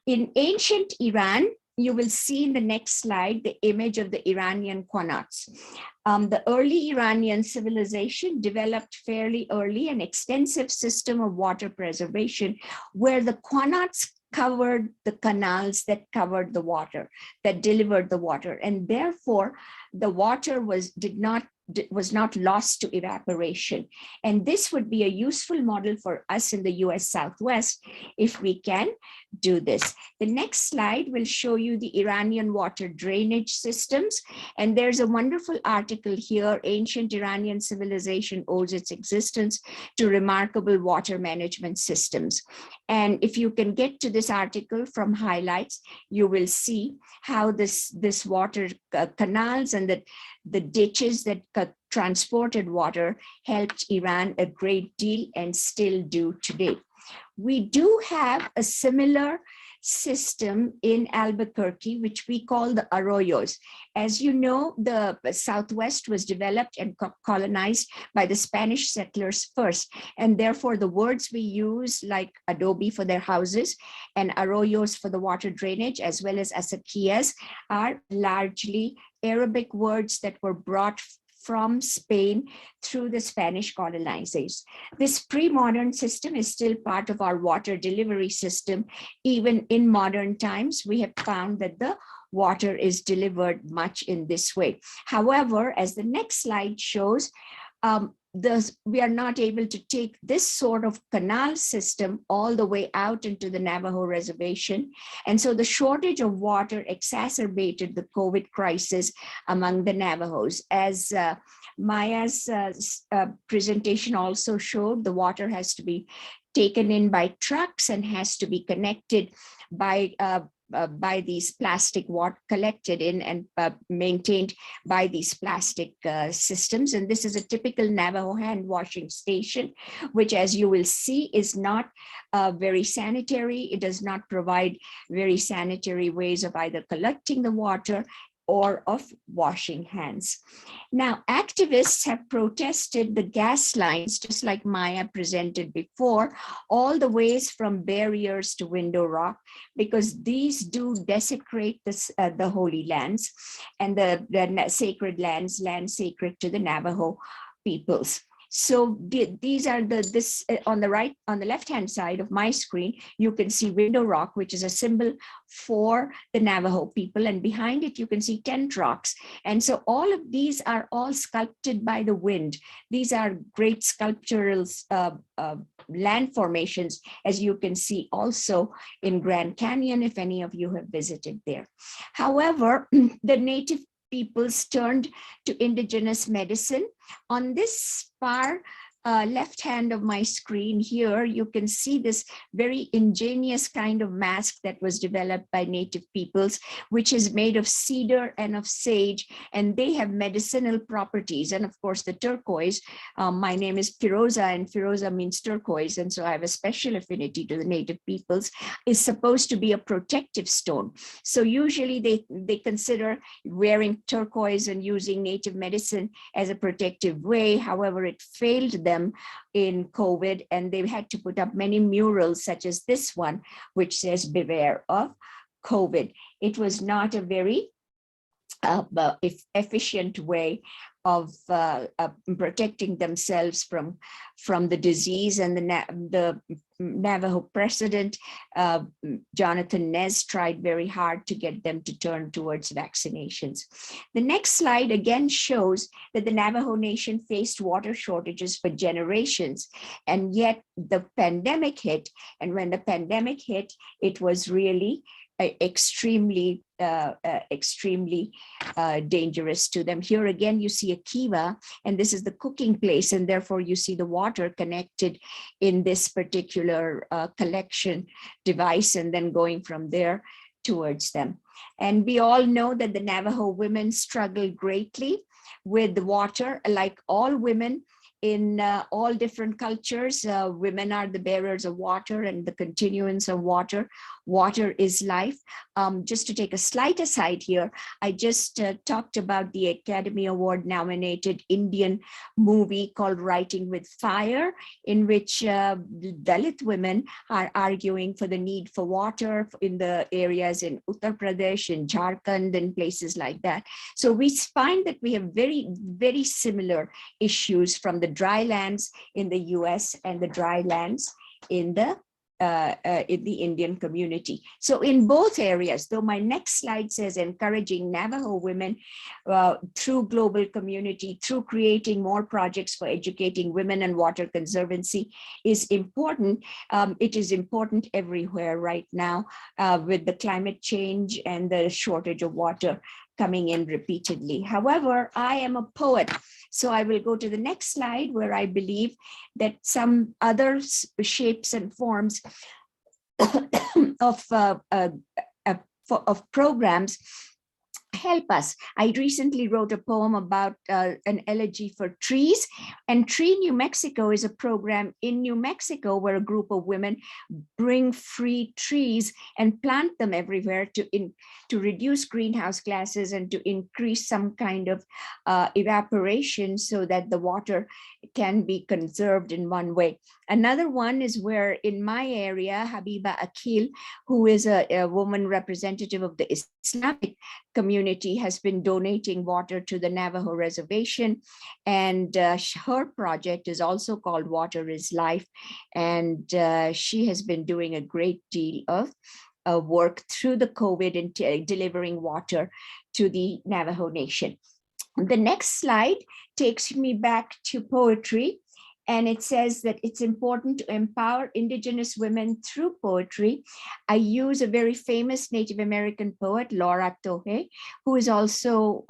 E: In ancient Iran, you will see in the next slide the image of the Iranian Qanats. The early Iranian civilization developed fairly early an extensive system of water preservation where the Qanats covered the canals that covered the water, that delivered the water, and therefore the water was not lost to evaporation. And this would be a useful model for us in the US Southwest if we can do this. The next slide will show you the Iranian water drainage systems. And there's a wonderful article here, Ancient Iranian Civilization Owes Its Existence to Remarkable Water Management Systems. And if you can get to this article from highlights, you will see how this water canals and the ditches that transported water helped Iran a great deal and still do today. We do have a similar system in Albuquerque, which we call the Arroyos. As you know, the Southwest was developed and colonized by the Spanish settlers first. And therefore the words we use like adobe for their houses and arroyos for the water drainage, as well as acequias, are largely Arabic words that were brought from Spain through the Spanish colonizers. This pre-modern system is still part of our water delivery system. Even in modern times, we have found that the water is delivered much in this way. However, as the next slide shows, we are not able to take this sort of canal system all the way out into the Navajo reservation. And so the shortage of water exacerbated the COVID crisis among the Navajos. As Maya's presentation also showed, the water has to be taken in by trucks and has to be connected by these plastic water collected in and maintained by these plastic systems. And this is a typical Navajo hand washing station, which, as you will see, is not very sanitary. It does not provide very sanitary ways of either collecting the water or of washing hands. Now, activists have protested the gas lines, just like Maya presented before, all the ways from barriers to Window Rock, because these do desecrate the holy lands and the sacred lands sacred to the Navajo peoples. So these are on the left-hand side of my screen, you can see Window Rock, which is a symbol for the Navajo people. And behind it, you can see tent rocks. And so all of these are all sculpted by the wind. These are great sculptural land formations, as you can see also in Grand Canyon, if any of you have visited there. However, the native peoples turned to indigenous medicine. On this far left hand of my screen here, you can see this very ingenious kind of mask that was developed by native peoples, which is made of cedar and of sage, and they have medicinal properties. And of course, the turquoise, my name is Feroza, and Feroza means turquoise, and so I have a special affinity to the native peoples, is supposed to be a protective stone. So usually they consider wearing turquoise and using native medicine as a protective way. However, it failed them in COVID, and they had to put up many murals such as this one, which says beware of COVID. It was not a very efficient way of protecting themselves from the disease. And the Navajo president, Jonathan Nez, tried very hard to get them to turn towards vaccinations. The next slide again shows that the Navajo Nation faced water shortages for generations, and yet the pandemic hit. And when the pandemic hit, it was really extremely dangerous to them. Here again, you see a kiva, and this is the cooking place, and therefore you see the water connected in this particular collection device, and then going from there towards them. And we all know that the Navajo women struggle greatly with the water. Like all women in all different cultures, women are the bearers of water and the continuance of water. Water is life. Just to take a slight aside here, I just talked about the Academy Award nominated Indian movie called Writing with Fire, in which Dalit women are arguing for the need for water in the areas in Uttar Pradesh, in Jharkhand, and places like that. So we find that we have very, very similar issues from the dry lands in the US and the dry lands in the Indian community. So in both areas, though my next slide says encouraging Navajo women through global community, through creating more projects for educating women and water conservancy is important. It is important everywhere right now with the climate change and the shortage of water coming in repeatedly. However, I am a poet, so I will go to the next slide, where I believe that some other shapes and forms of programs help us. I recently wrote a poem about an elegy for trees, and Tree New Mexico is a program in New Mexico where a group of women bring free trees and plant them everywhere to reduce greenhouse gases and to increase some kind of evaporation so that the water can be conserved in one way. Another one is where in my area, Habiba Akil, who is a woman representative of the Islamic community, has been donating water to the Navajo reservation. And her project is also called Water is Life. And she has been doing a great deal of work through the COVID and delivering water to the Navajo Nation. The next slide takes me back to poetry. And it says that it's important to empower Indigenous women through poetry. I use a very famous Native American poet, Laura Tohe, who is also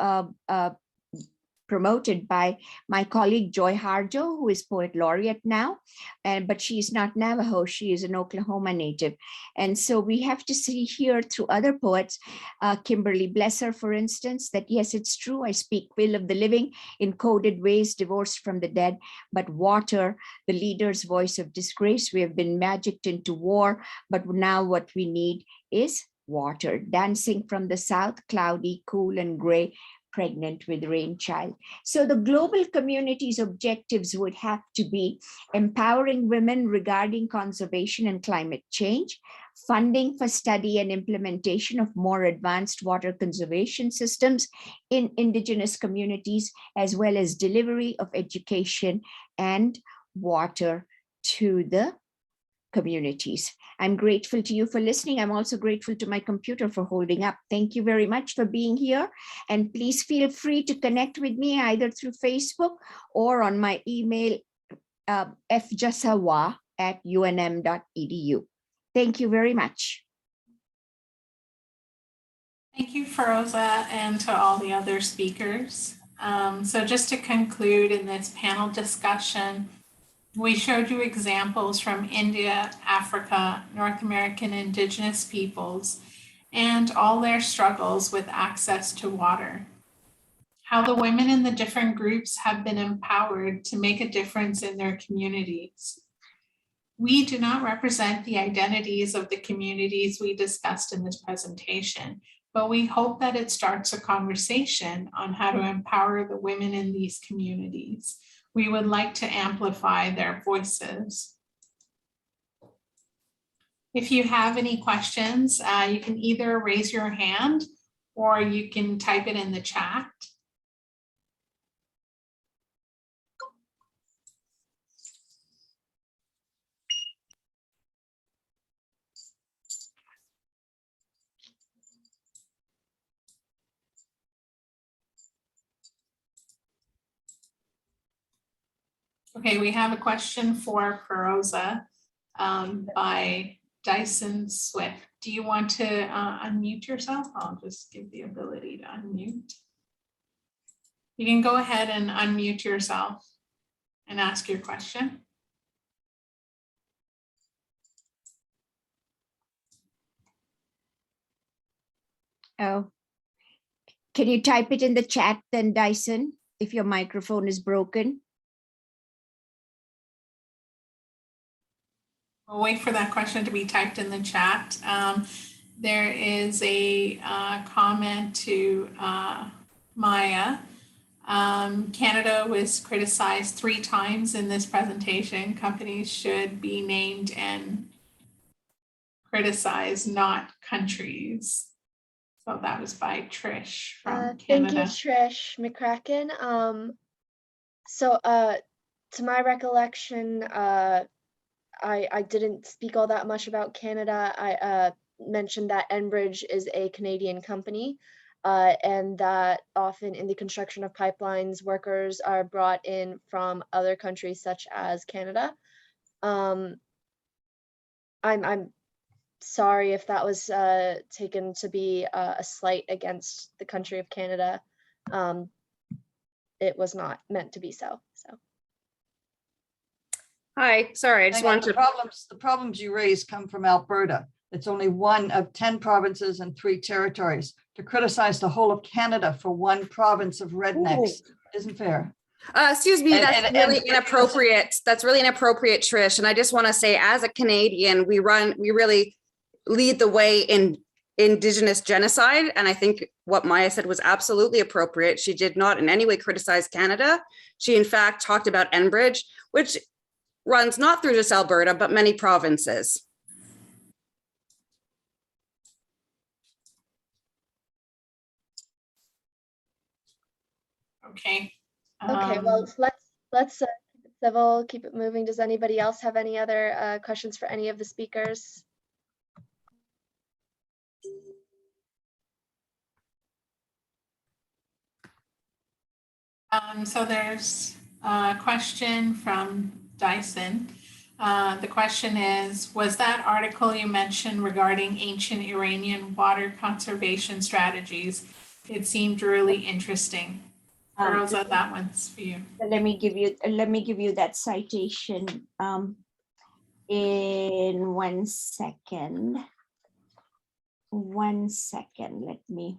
E: promoted by my colleague Joy Harjo, who is poet laureate now, but she's not Navajo, she is an Oklahoma native. And so we have to see here through other poets, Kimberly Blesser, for instance, that yes, it's true, I speak will of the living in coded ways, divorced from the dead, but water, the leader's voice of disgrace, we have been magicked into war, but now what we need is water. Dancing from the south, cloudy, cool and gray, pregnant with rain child. So the global community's objectives would have to be empowering women regarding conservation and climate change, funding for study and implementation of more advanced water conservation systems in Indigenous communities, as well as delivery of education and water to the communities. I'm grateful to you for listening. I'm also grateful to my computer for holding up. Thank you very much for being here. And please feel free to connect with me either through Facebook or on my email, fjussawa@unm.edu. Thank you very much.
A: Thank you, Feroza, and to all the other speakers. So just to conclude in this panel discussion, We showed you examples from India, Africa, North American Indigenous peoples, and all their struggles with access to water. How the women in the different groups have been empowered to make a difference in their communities. We do not represent the identities of the communities we discussed in this presentation, but we hope that it starts a conversation on how to empower the women in these communities. We would like to amplify their voices. If you have any questions, you can either raise your hand or you can type it in the chat. Okay, we have a question for Feroza by Dyson Swift. Do you want to unmute yourself? I'll just give the ability to unmute. You can go ahead and unmute yourself and ask your question.
E: Oh, can you type it in the chat then, Dyson, if your microphone is broken?
A: We'll wait for that question to be typed in the chat. There is a comment to Maya. Canada was criticized 3 times in this presentation. Companies should be named and criticized, not countries. So that was by Trish from Canada.
D: Thank you, Trish McCracken. To my recollection, I didn't speak all that much about Canada. I mentioned that Enbridge is a Canadian company, and that often in the construction of pipelines, workers are brought in from other countries such as Canada. I'm sorry if that was taken to be a slight against the country of Canada. It was not meant to be so.
F: Hi, sorry, I just wanted to.
G: The problems you raise come from Alberta. It's only one of 10 provinces and 3 territories. To criticize the whole of Canada for one province of rednecks isn't fair.
F: Excuse me, that's really inappropriate. That's really inappropriate, Trish. And I just want to say, as a Canadian, we really lead the way in Indigenous genocide. And I think what Maya said was absolutely appropriate. She did not in any way criticize Canada. She, in fact, talked about Enbridge, which runs not through just Alberta, but many provinces.
A: Okay.
D: Okay, well, let's keep it civil, keep it moving. Does anybody else have any other questions for any of the speakers?
A: So there's a question from Dyson. The question is, was that article you mentioned regarding ancient Iranian water conservation strategies? It seemed really interesting. Feroza, that one's for you.
E: Let me give you that citation in 1 second. 1 second. Let me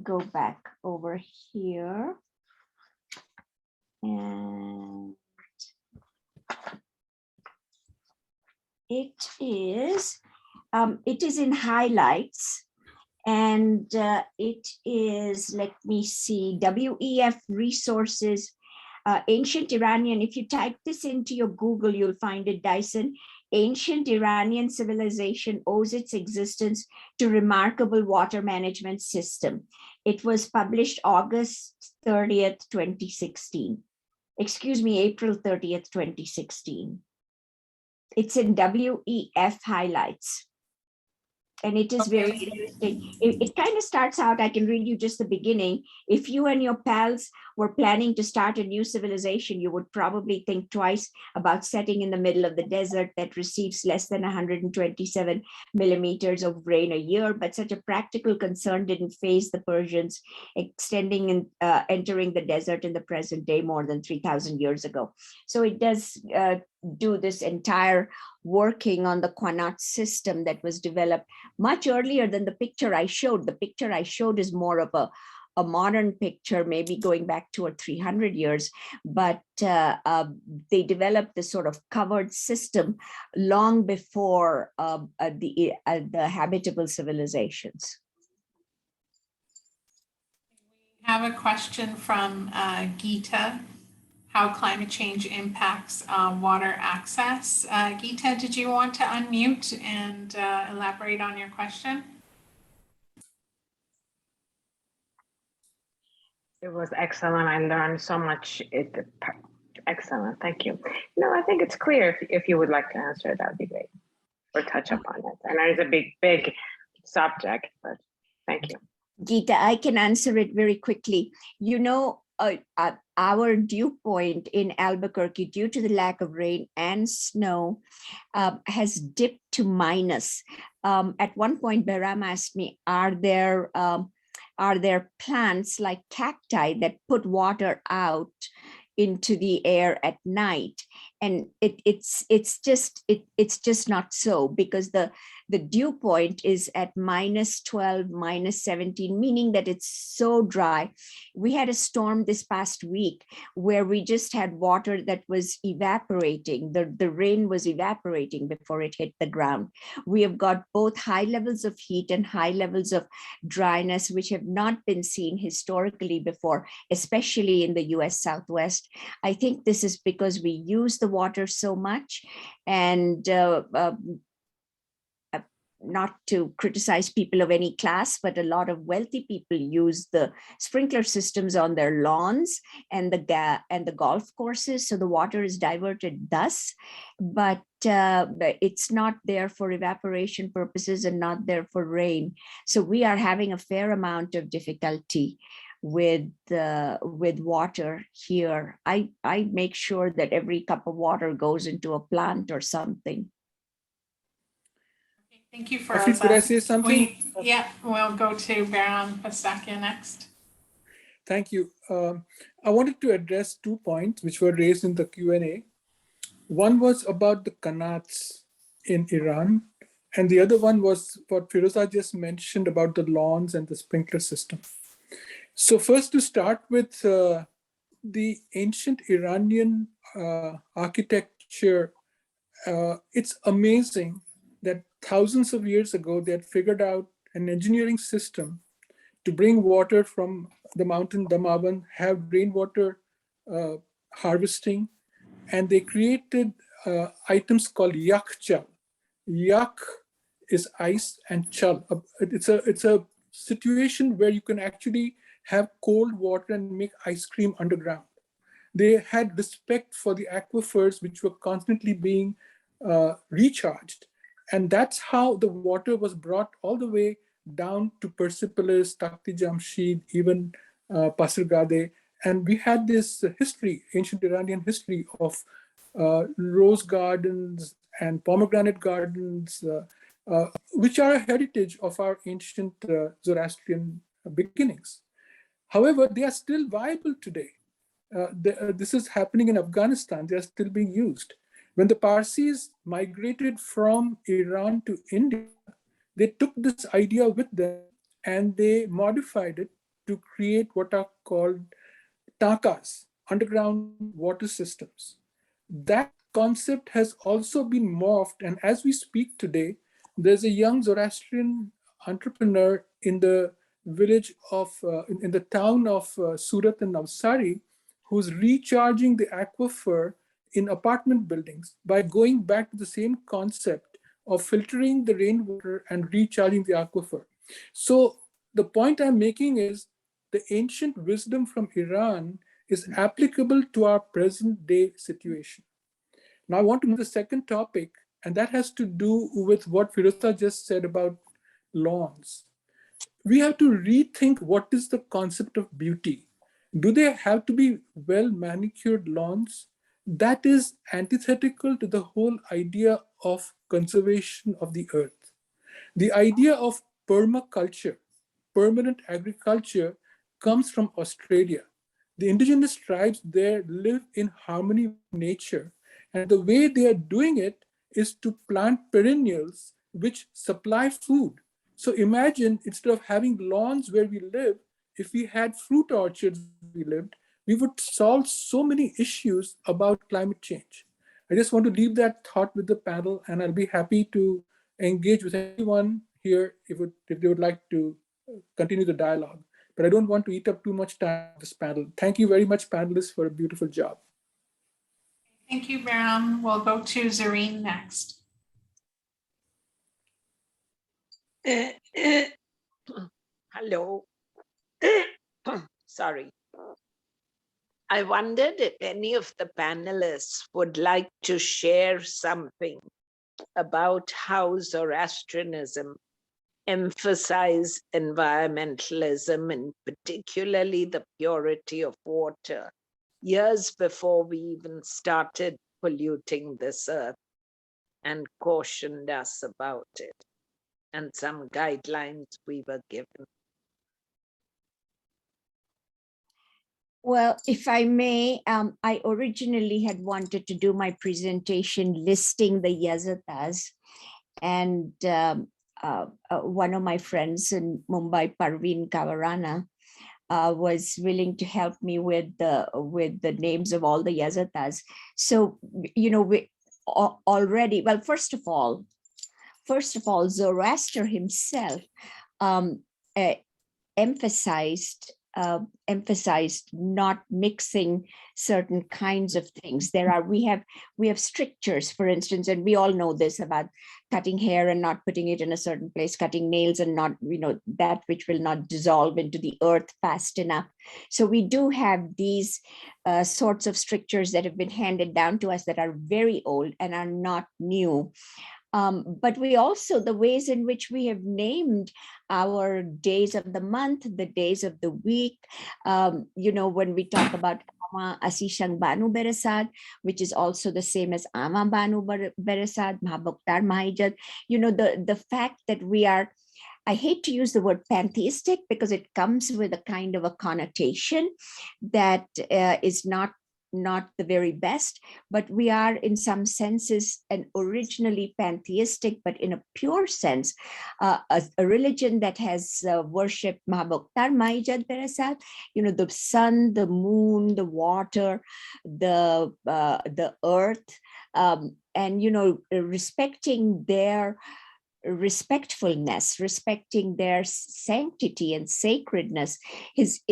E: go back over here. And it is in highlights, and it is, let me see, WEF resources, ancient Iranian. If you type this into your Google, you'll find it, Dyson. Ancient Iranian civilization owes its existence to remarkable water management system. It was published August 30th, 2016. Excuse me, April 30th, 2016. It's in WEF highlights. And it is very interesting. It kind of starts out, I can read you just the beginning. If you and your pals were planning to start a new civilization, you would probably think twice about setting in the middle of the desert that receives less than 127 millimeters of rain a year. But such a practical concern didn't faze the Persians, extending and entering the desert in the present day more than 3,000 years ago. So it does do this entire working on the Qanat system that was developed much earlier than the picture I showed. The picture I showed is more of a modern picture, maybe going back 200 or 300 years, but they developed this sort of covered system long before the habitable civilizations.
A: We have a question from Geeta. How climate change impacts water access. Geeta, did you want to unmute and elaborate on your question?
H: It was excellent. I learned so much. Excellent. Thank you. No, I think it's clear. If you would like to answer, that would be great, or touch upon it. And it's a big subject, but thank you.
E: Geeta, I can answer it very quickly. You know, our dew point in Albuquerque, due to the lack of rain and snow, has dipped to minus. At one point, Behram asked me, are there plants like cacti that put water out into the air at night? And it's just not so, because the dew point is at -12, -17, meaning that it's so dry. We had a storm this past week where we just had water that was evaporating. The rain was evaporating before it hit the ground. We have got both high levels of heat and high levels of dryness, which have not been seen historically before, especially in the US Southwest. I think this is because we use the water so much, and not to criticize people of any class, but a lot of wealthy people use the sprinkler systems on their lawns and the golf courses, so the water is diverted thus. But it's not there for evaporation purposes and not there for rain. So we are having a fair amount of difficulty with water here. I make sure that every cup of water goes into a plant or something.
A: Thank you, Feroza.
I: Afreed, could I say something?
A: Yeah, we'll go to Behram Pastakia next.
I: Thank you. I wanted to address 2 points which were raised in the Q&A. One was about the Qanats in Iran, and the other one was what Feroza just mentioned about the lawns and the sprinkler system. So first, to start with the ancient Iranian architecture, it's amazing that thousands of years ago, they had figured out an engineering system to bring water from the mountain Damaban, have rainwater harvesting, and they created items called yak chal. Yak is ice and chal. It's a situation where you can actually have cold water and make ice cream underground. They had respect for the aquifers, which were constantly being recharged. And that's how the water was brought all the way down to Persepolis, Takhti Jamshid, even Pasargade. And we had this history, ancient Iranian history of rose gardens and pomegranate gardens, which are a heritage of our ancient Zoroastrian beginnings. However, they are still viable today. This is happening in Afghanistan. They are still being used. When the Parsis migrated from Iran to India, they took this idea with them and they modified it to create what are called takas, underground water systems. That concept has also been morphed, and as we speak today, there's a young Zoroastrian entrepreneur in the village of, in the town of Surat and Navsari, who's recharging the aquifer in apartment buildings by going back to the same concept of filtering the rainwater and recharging the aquifer. So the point I'm making is the ancient wisdom from Iran is applicable to our present day situation. Now I want to move to the second topic, and that has to do with what Feroza just said about lawns. We have to rethink what is the concept of beauty. Do they have to be well manicured lawns? That is antithetical to the whole idea of conservation of the earth. The idea of permaculture, permanent agriculture, comes from Australia. The indigenous tribes there live in harmony with nature, and the way they are doing it is to plant perennials which supply food. So imagine, instead of having lawns where we live, if we had fruit orchards where we lived, we would solve so many issues about climate change. I just want to leave that thought with the panel, and I'll be happy to engage with anyone here if they would like to continue the dialogue. But I don't want to eat up too much time with this panel. Thank you very much, panelists, for a beautiful job.
A: Thank you, Behram. We'll go to Zareen next.
J: Hello. Sorry. I wondered if any of the panelists would like to share something about how Zoroastrianism emphasized environmentalism and particularly the purity of water years before we even started polluting this earth, and cautioned us about it, and some guidelines we were given.
E: Well, if I may, I originally had wanted to do my presentation listing the Yazatas, and one of my friends in Mumbai, Parveen Kavarana, was willing to help me with the names of all the Yazatas. So, you know, we already, well, first of all, Zoroaster himself emphasized not mixing certain kinds of things. We have strictures, for instance, and we all know this about cutting hair and not putting it in a certain place, cutting nails and not, you know, that which will not dissolve into the earth fast enough. So we do have these sorts of strictures that have been handed down to us that are very old and are not new. But we also, the ways in which we have named our days of the month, the days of the week, you know, when we talk about Ama Asishang Banu Beresad, which is also the same as Ama Banu Beresad, Mahabuktar Mahijad, you know, the fact that we are, I hate to use the word pantheistic because it comes with a kind of a connotation that is not the very best, but we are in some senses an originally pantheistic, but in a pure sense, a religion that has worshipped Mahabuktar Mahijad Beresad, you know, the sun, the moon, the water, the earth, and, you know, respecting their respectfulness, respecting their sanctity and sacredness is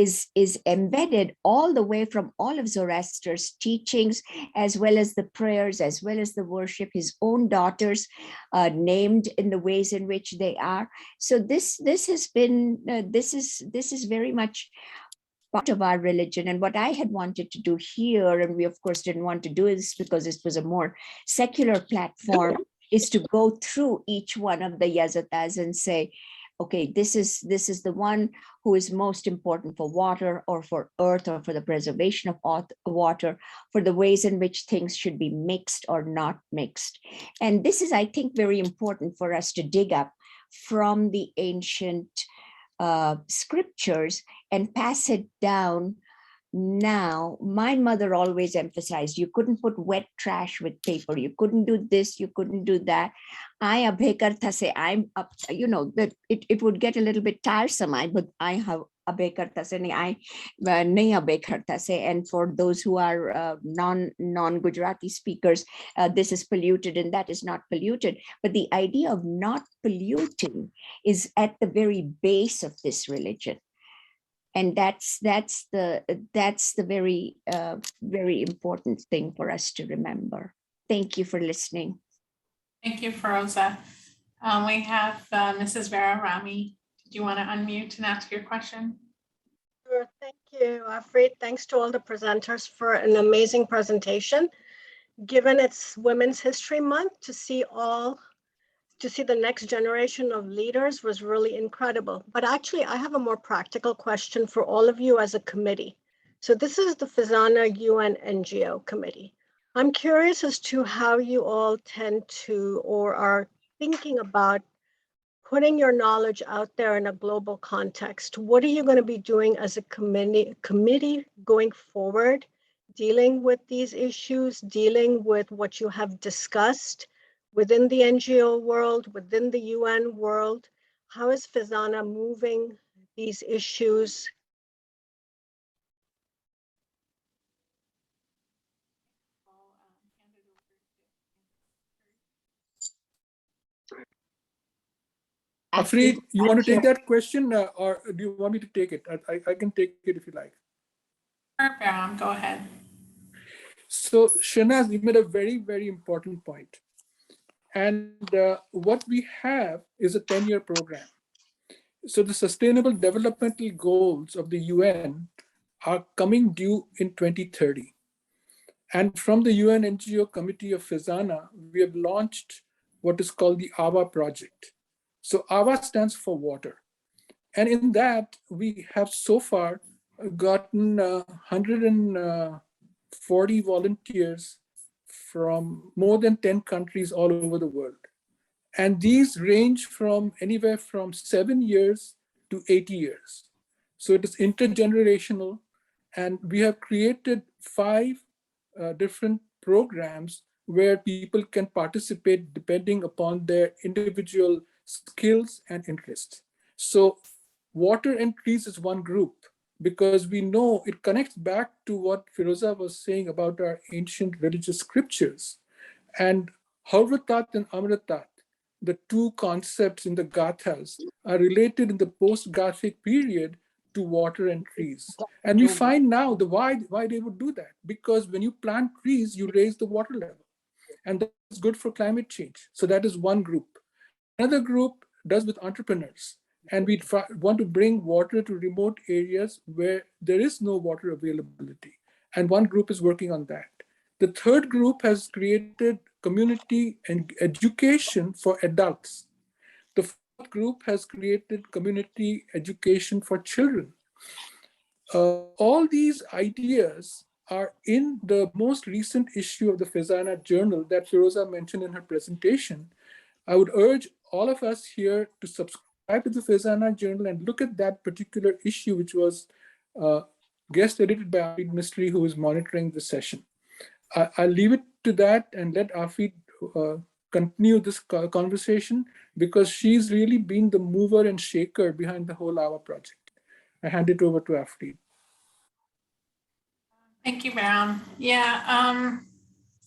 E: embedded all the way from all of Zoroaster's teachings, as well as the prayers, as well as the worship, his own daughters named in the ways in which they are. So this has been, this is very much part of our religion. And what I had wanted to do here, and we of course didn't want to do this because this was a more secular platform, is to go through each one of the Yazatas and say, okay, this is the one who is most important for water or for earth or for the preservation of water, for the ways in which things should be mixed or not mixed. And this is, I think, very important for us to dig up from the ancient scriptures and pass it down. Now, my mother always emphasized you couldn't put wet trash with paper. You couldn't do this, you couldn't do that. I abhe karta se, I'm up, you know, that it would get a little bit tiresome. I have abhe karta se, I nahi abhe karta se. And for those who are non-Gujarati speakers, this is polluted and that is not polluted. But the idea of not polluting is at the very base of this religion. And that's the very very important thing for us to remember. Thank you for listening.
A: Thank you, Feroza. We have Mrs. Verahrami. Do you want to unmute and ask your question?
K: Sure, thank you, Afreed. Thanks to all the presenters for an amazing presentation. Given it's Women's History Month, to see the next generation of leaders was really incredible. But actually, I have a more practical question for all of you as a committee. So this is the FEZANA UN NGO committee. I'm curious as to how you all tend to or are thinking about putting your knowledge out there in a global context. What are you going to be doing as a committee going forward, dealing with these issues, dealing with what you have discussed within the NGO world, within the UN world? How is FEZANA moving these issues?
I: Afreed, you want to take that question or do you want me to take it? I can take it if you like.
A: Behram, go ahead.
I: So Shanaz, you made a very, very important point. And what we have is a 10-year program. So the Sustainable Developmental Goals of the UN are coming due in 2030. And from the UN NGO Committee of FEZANA, we have launched what is called the AWA project. So AWA stands for water. And in that, we have so far gotten 140 volunteers from more than 10 countries all over the world. And these range from anywhere from 7 years to 80 years. So it is intergenerational. And we have created 5 different programs where people can participate depending upon their individual skills and interests. So water and trees is one group because we know it connects back to what Feroza was saying about our ancient religious scriptures. And Harvatat and Amritat, the 2 concepts in the Gathas, are related in the post-Gathic period to water and trees. And we find now the why they would do that. Because when you plant trees, you raise the water level. And that's good for climate change. So that is one group. Another group does with entrepreneurs. And we want to bring water to remote areas where there is no water availability. And one group is working on that. The third group has created community and education for adults. The fourth group has created community education for children. All these ideas are in the most recent issue of the FEZANA journal that Feroza mentioned in her presentation. I would urge all of us here to subscribe to the FEZANA journal and look at that particular issue, which was guest edited by Arid Mistry, who is monitoring the session. I'll leave it to that and let Afreed continue this conversation because she's really been the mover and shaker behind the whole AWA project. I hand it over to Afreed.
A: Thank you, Behram. Yeah,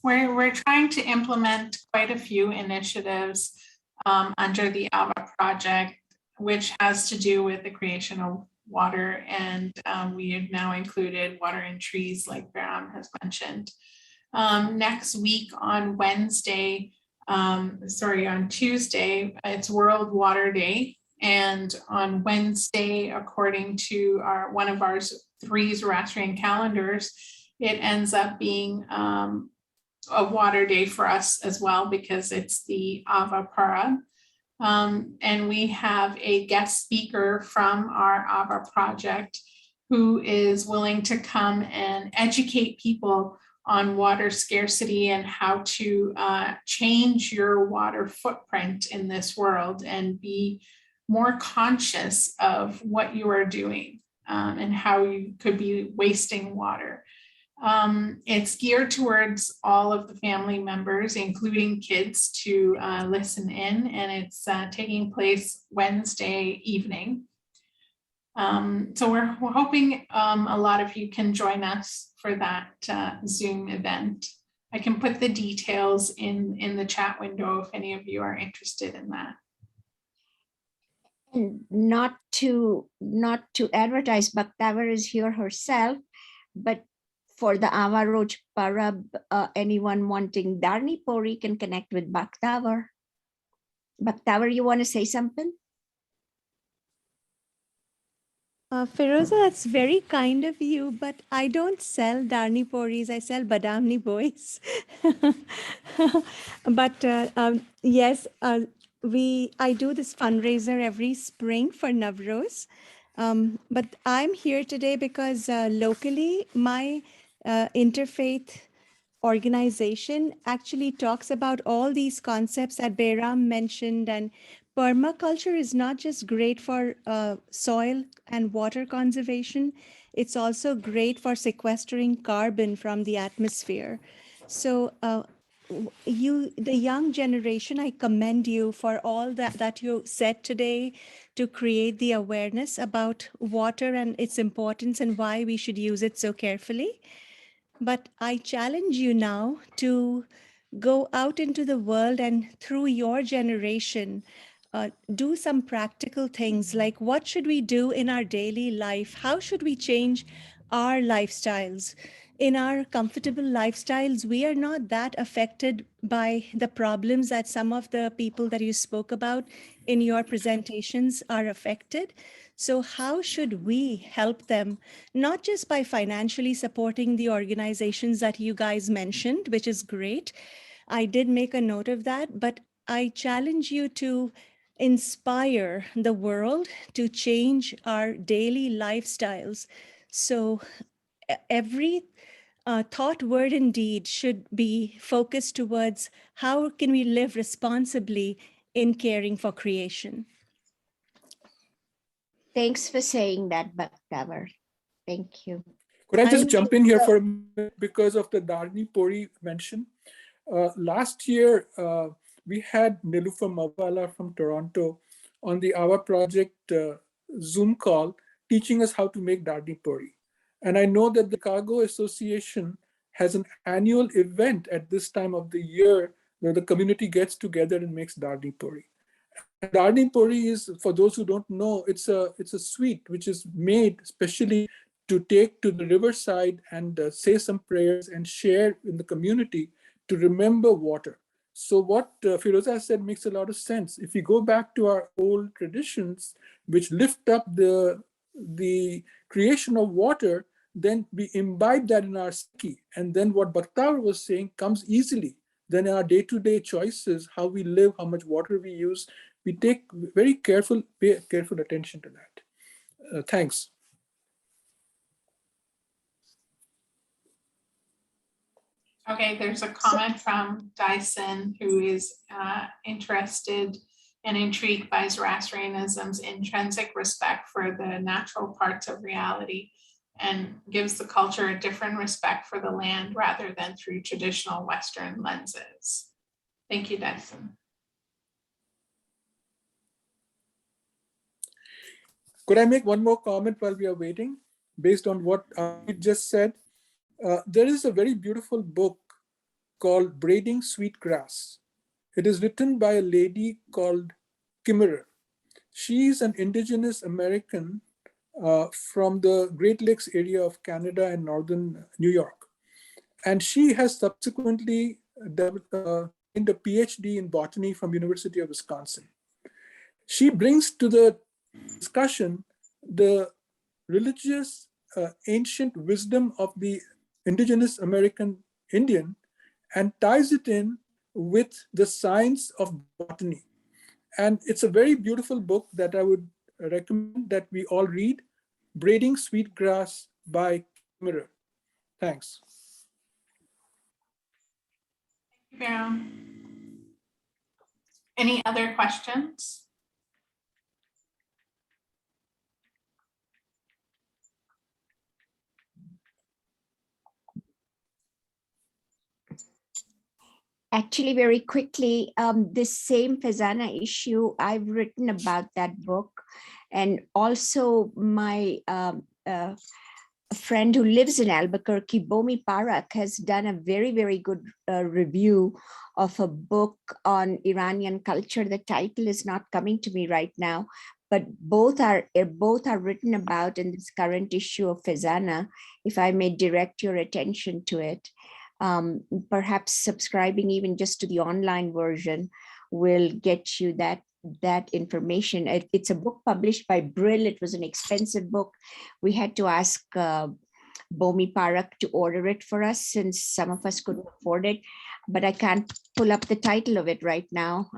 A: we're trying to implement quite a few initiatives under the AWA project, which has to do with the creation of water. And we have now included water and trees, like Behram has mentioned. Next week on Tuesday, it's World Water Day. And on Wednesday, according to one of our 3 Zoroastrian calendars, it ends up being a water day for us as well because it's the Ava Para. And we have a guest speaker from our Ava project who is willing to come and educate people on water scarcity and how to change your water footprint in this world and be more conscious of what you are doing and how you could be wasting water. It's geared towards all of the family members, including kids, to listen in, and it's taking place Wednesday evening. So we're hoping a lot of you can join us for that Zoom event. I can put the details in the chat window if any of you are interested in that.
E: And not to advertise, Bhaktavar is here herself, but for the Ava Roach Parab, anyone wanting Darni Pori can connect with Bhaktavar. Bhaktavar, you want to say something?
L: Feroza, that's very kind of you, but I don't sell Darni Poris, I sell Badamni Boys. But yes, I do this fundraiser every spring for Navroz. But I'm here today because locally, my interfaith organization actually talks about all these concepts that Behram mentioned. And permaculture is not just great for soil and water conservation, it's also great for sequestering carbon from the atmosphere. So the young generation, I commend you for all that you said today to create the awareness about water and its importance and why we should use it so carefully. But I challenge you now to go out into the world and through your generation, do some practical things like what should we do in our daily life? How should we change our lifestyles? In our comfortable lifestyles, we are not that affected by the problems that some of the people that you spoke about in your presentations are affected. So how should we help them, not just by financially supporting the organizations that you guys mentioned, which is great. I did make a note of that, but I challenge you to inspire the world to change our daily lifestyles. So every thought, word, and deed should be focused towards how can we live responsibly in caring for creation.
E: Thanks for saying that, Bhaktavar. Thank you.
I: Could I just jump in here for a minute because of the Darni Pori mention? Last year, we had Nilufa Mawala from Toronto on the Our Project Zoom call teaching us how to make Darni Pori. And I know that the Chicago Association has an annual event at this time of the year where the community gets together and makes Darni Pori. Darni Pori is, for those who don't know, it's a sweet which is made specially to take to the riverside and say some prayers and share in the community to remember water. So what Feroza said makes a lot of sense. If we go back to our old traditions, which lift up the creation of water, then we imbibe that in our psyche. And then what Bhaktavar was saying comes easily. Then in our day-to-day choices, how we live, how much water we use, we take very pay careful attention to that. Thanks.
A: Okay, there's a comment from Dyson who is interested and intrigued by Zoroastrianism's intrinsic respect for the natural parts of reality and gives the culture a different respect for the land rather than through traditional Western lenses. Thank you, Dyson.
I: Could I make one more comment while we are waiting? Based on what you just said, there is a very beautiful book called Braiding Sweetgrass. It is written by a lady called Kimmerer. She is an Indigenous American from the Great Lakes area of Canada and northern New York. And she has subsequently gained a PhD in botany from University of Wisconsin. She brings to the discussion the religious ancient wisdom of the Indigenous American Indian and ties it in with the science of botany. And it's a very beautiful book that I would recommend that we all read, Braiding Sweetgrass by Kimmerer. Thanks.
A: Thank you, Behram. Any other questions?
E: Actually, very quickly, this same FEZANA issue, I've written about that book. And also my friend who lives in Albuquerque, Wome Parak, has done a very, very good review of a book on Iranian culture. The title is not coming to me right now, but both are written about in this current issue of FEZANA, if I may direct your attention to it. Perhaps subscribing even just to the online version will get you that information. It's a book published by Brill. It was an expensive book. We had to ask Wome Parak to order it for us since some of us couldn't afford it, but I can't pull up the title of it right now.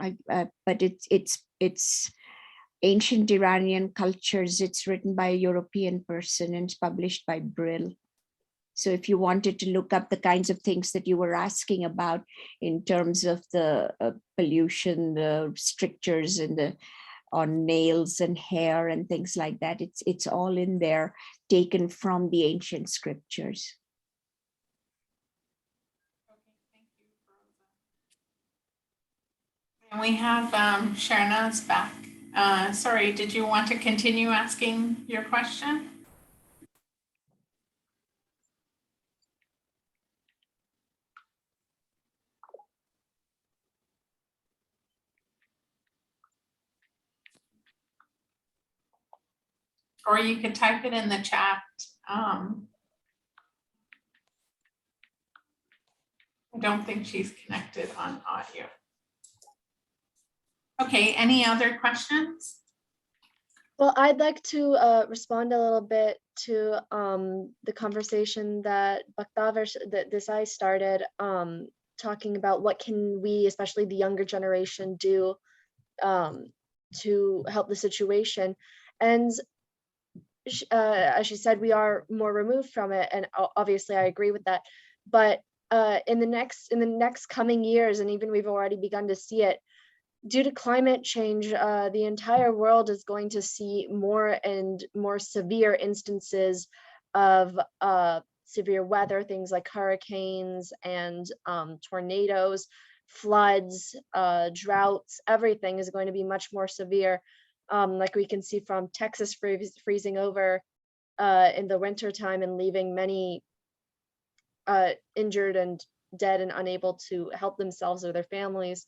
E: But it's Ancient Iranian Cultures. It's written by a European person and it's published by Brill. So if you wanted to look up the kinds of things that you were asking about in terms of the pollution, the strictures and the on nails and hair and things like that, it's all in there, taken from the ancient scriptures.
A: And we have Sharna's back. Sorry, did you want to continue asking your question? Or you could type it in the chat. I don't think she's connected on audio. Okay, any other questions?
D: Well, I'd like to respond a little bit to the conversation that Bakhtavar, that Desai started, talking about what can we, especially the younger generation, do to help the situation. And as she said, we are more removed from it, and obviously I agree with that. But in the next coming years, and even we've already begun to see it, due to climate change, the entire world is going to see more and more severe instances of severe weather, things like hurricanes and tornadoes, floods, droughts. Everything is going to be much more severe. Like we can see from Texas freezing over in the winter time and leaving many injured and dead and unable to help themselves or their families.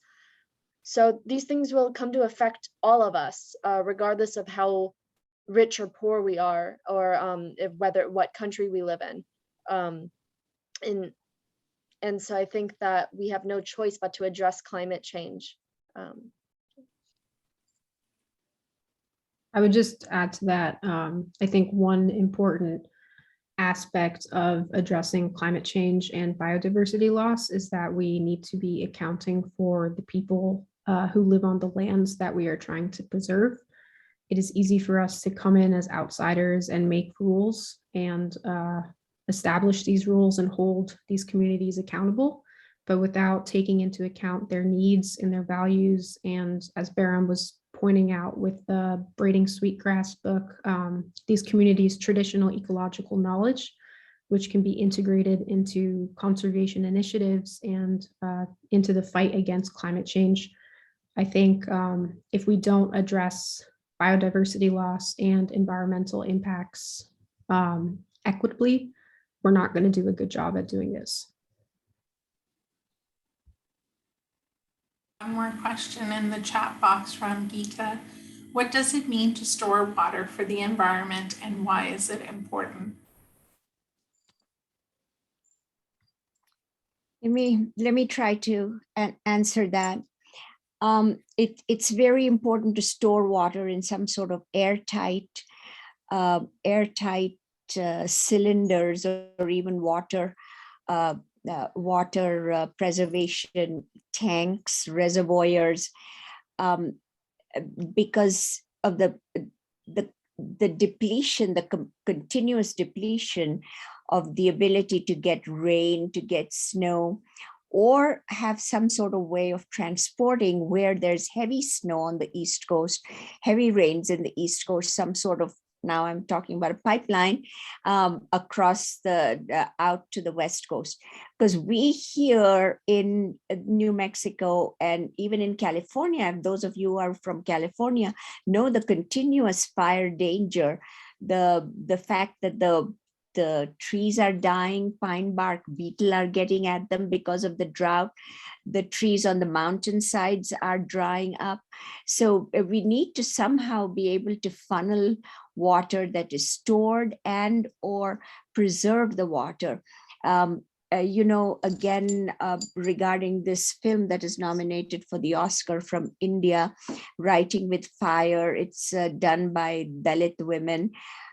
D: So these things will come to affect all of us, regardless of how rich or poor we are, or what country we live in. And so I think that we have no choice but to address climate change.
C: I would just add to that. I think one important aspect of addressing climate change and biodiversity loss is that we need to be accounting for the people who live on the lands that we are trying to preserve. It is easy for us to come in as outsiders and make rules and establish these rules and hold these communities accountable, but without taking into account their needs and their values. And as Behram was pointing out with the Braiding Sweetgrass book, these communities' traditional ecological knowledge, which can be integrated into conservation initiatives and into the fight against climate change. I think if we don't address biodiversity loss and environmental impacts equitably, we're not going to do a good job at doing this.
A: One more question in the chat box from Geeta. What does it mean to store water for the environment, and why is it important?
E: Let me try to answer that. It's very important to store water in some sort of airtight cylinders, or even water preservation tanks, reservoirs, because of the depletion, the continuous depletion of the ability to get rain, to get snow, or have some sort of way of transporting where there's heavy snow on the East Coast, heavy rains in the East Coast, some sort of, now I'm talking about a pipeline across out to the West Coast. Because we here in New Mexico and even in California, those of you who are from California know the continuous fire danger, the fact that the trees are dying, pine bark beetle are getting at them because of the drought. The trees on the mountainsides are drying up. So we need to somehow be able to funnel water that is stored and or preserve the water. Again, regarding this film that is nominated for the Oscar from India, Writing with Fire, it's done by Dalit women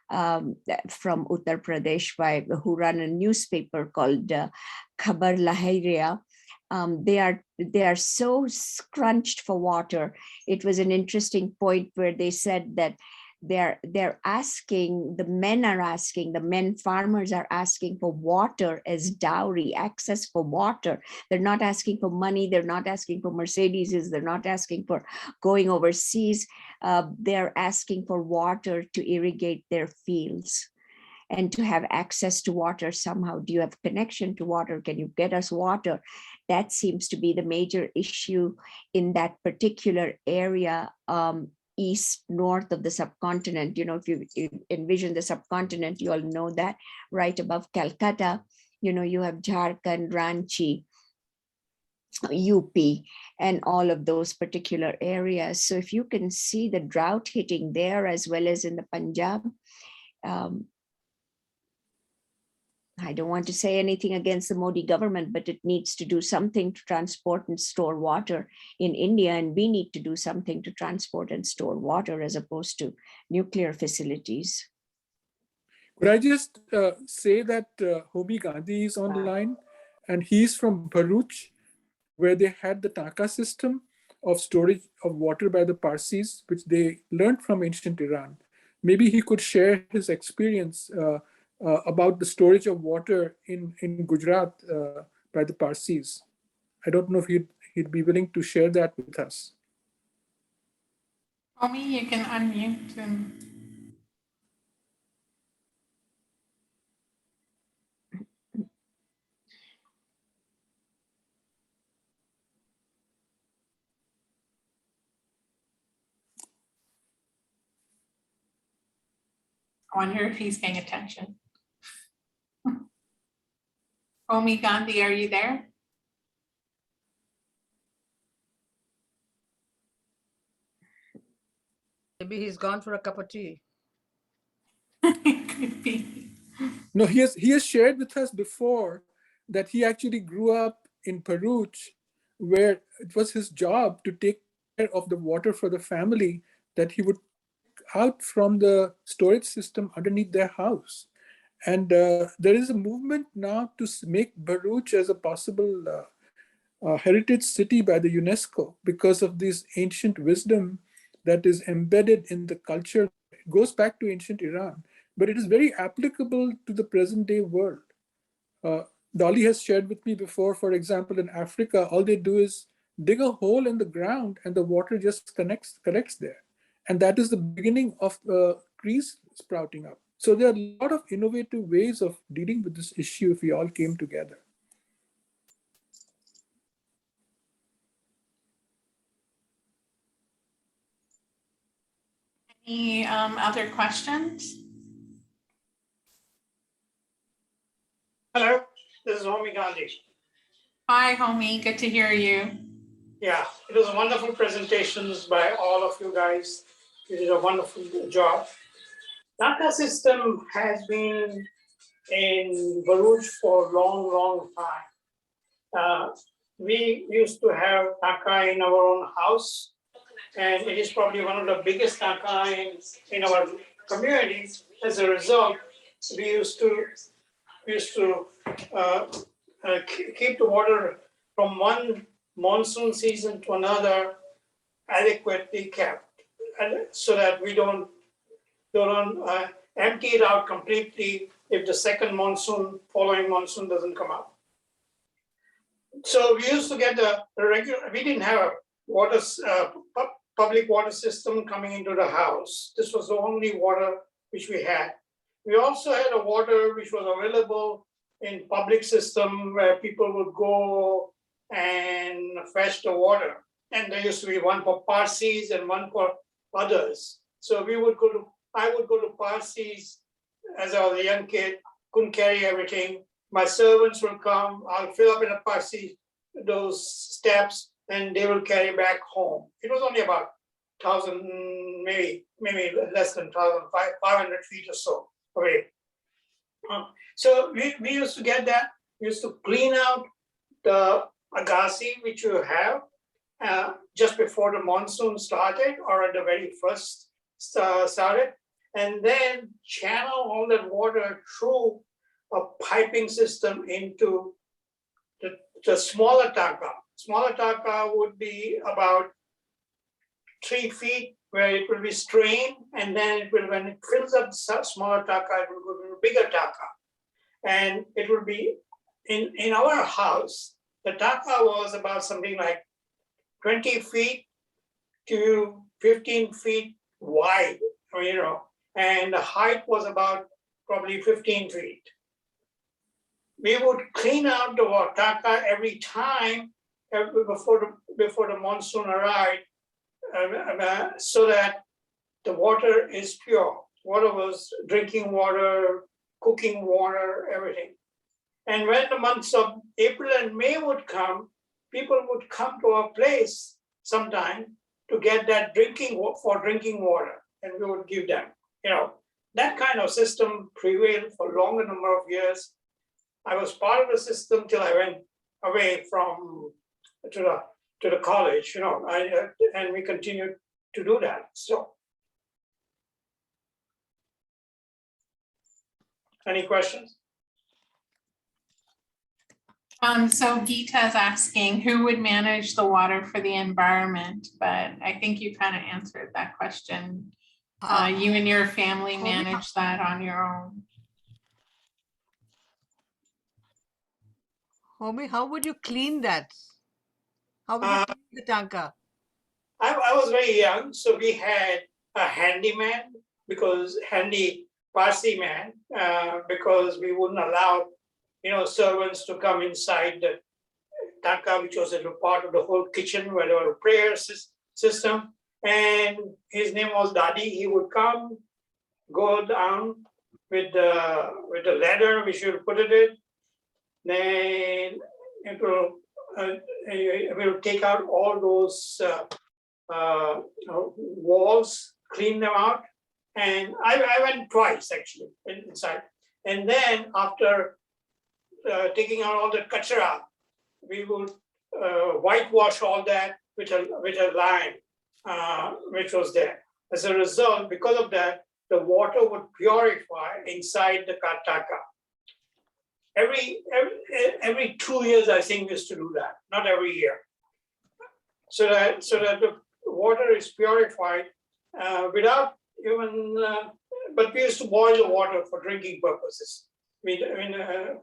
E: from Uttar Pradesh who run a newspaper called Khabar Lahariya. They are so scrunched for water. It was an interesting point where they said that they're asking, the men farmers are asking for water as dowry, access for water. They're not asking for money. They're not asking for Mercedeses. They're not asking for going overseas. They're asking for water to irrigate their fields and to have access to water somehow. Do you have connection to water? Can you get us water? That seems to be the major issue in that particular area, east, north of the subcontinent. You know, if you envision the subcontinent, you all know that right above Calcutta, you know, you have Jharkhand, Ranchi, UP, and all of those particular areas. So if you can see the drought hitting there as well as in the Punjab, I don't want to say anything against the Modi government, but it needs to do something to transport and store water in India, and we need to do something to transport and store water as opposed to nuclear facilities.
I: Could I just say that Homi Gandhi is on the line, and he's from Bharuch, where they had the Taka system of storage of water by the Parsis, which they learned from ancient Iran. Maybe he could share his experience about the storage of water in Gujarat by the Parsis. I don't know if he'd be willing to share that with us.
A: Omi, you can unmute and I wonder if he's paying attention. Omi Gandhi, are you there?
M: Maybe he's gone for a cup of tea.
A: Could be.
I: No, he has shared with us before that he actually grew up in Bharuch, where it was his job to take care of the water for the family that he would take out from the storage system underneath their house. And there is a movement now to make Bharuch as a possible heritage city by the UNESCO because of this ancient wisdom that is embedded in the culture. It goes back to ancient Iran, but it is very applicable to the present day world. Dolly has shared with me before, for example, in Africa, all they do is dig a hole in the ground and the water just collects there. And that is the beginning of trees sprouting up. So there are a lot of innovative ways of dealing with this issue if we all came together.
A: Any other questions?
N: Hello, this is Homi Gandhi.
A: Hi, Homi, good to hear you.
N: Yeah, it was wonderful presentations by all of you guys. You did a wonderful job. Taka system has been in Bharuch for a long, long time. We used to have Taka in our own house, and it is probably one of the biggest Taka in our community. As a result, we used to keep the water from one monsoon season to another adequately kept, and so that we don't empty it out completely if the second following monsoon doesn't come up. So we used to get the regular, we didn't have a public water system coming into the house. This was the only water which we had. We also had a water which was available in public system where people would go and fetch the water. And there used to be one for Parsis and one for others. So I would go to Parsis as I was a young kid, couldn't carry everything. My servants will come, I'll fill up in a Parsi, those steps, and they will carry back home. It was only about 1,000, maybe less than 1,500 feet or so away. So we used to get that. We used to clean out the agassi which you have just before the monsoon started or at the very first started, and then channel all that water through a piping system into the smaller taka. Smaller taka would be about 3 feet, where it will be strained, and then it will, when it fills up smaller taka, it will go to a bigger taka. And it will be in our house, the taka was about something like 20 feet to 15 feet wide, and the height was about probably 15 feet. We would clean out the taka every time before the monsoon arrived, so that the water is pure. Water was drinking water, cooking water, everything. And when the months of April and May would come, people would come to our place sometime to get that drinking water, and we would give them. That kind of system prevailed for a longer number of years. I was part of the system till I went away to the college, and we continued to do that. So, any questions?
A: So Geeta is asking who would manage the water for the environment, but I think you kind of answered that question. You and your family manage that on your own.
M: Wome, how would you clean that? How would you clean the tanka?
N: I was very young, so we had a handyman, handy Parsi man, because we wouldn't allow, servants to come inside the taka, which was a part of the whole kitchen where there was a prayer system. And his name was Dadi. He would come, go down with the ladder, which you put it in. Then it will take out all those walls, clean them out. And I went twice actually inside. And then after taking out all the kachara, we would whitewash all that with a lime, which was there. As a result, because of that, the water would purify inside the taka. Every 2 years, I think, we used to do that, not every year. So that the water is purified without even, but we used to boil the water for drinking purposes.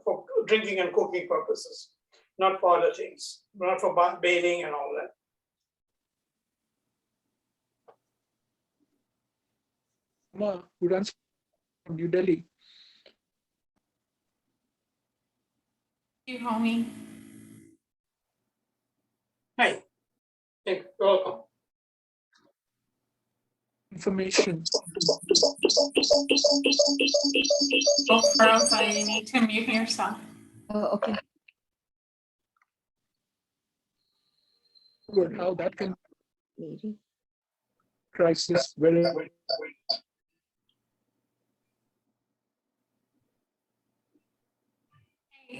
N: For drinking and cooking purposes, not for other things, not for bathing and all that.
I: Who runs from New Delhi?
A: Thank you, homie.
N: Hi, you're welcome.
I: Information.
A: Oh, Feroza, you need to mute yourself.
E: Oh, okay.
I: Good, how that can crisis very.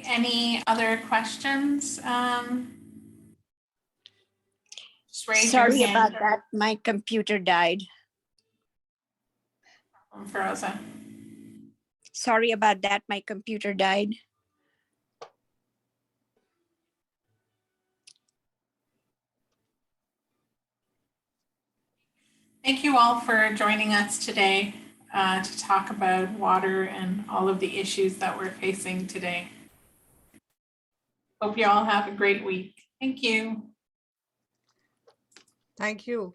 A: Any other questions? Just raise
E: Sorry
A: your hand.
E: about that. My computer died.
A: Feroza.
E: Sorry about that. My computer died.
A: Thank you all for joining us today to talk about water and all of the issues that we're facing today. Hope you all have a great week. Thank you.
M: Thank you.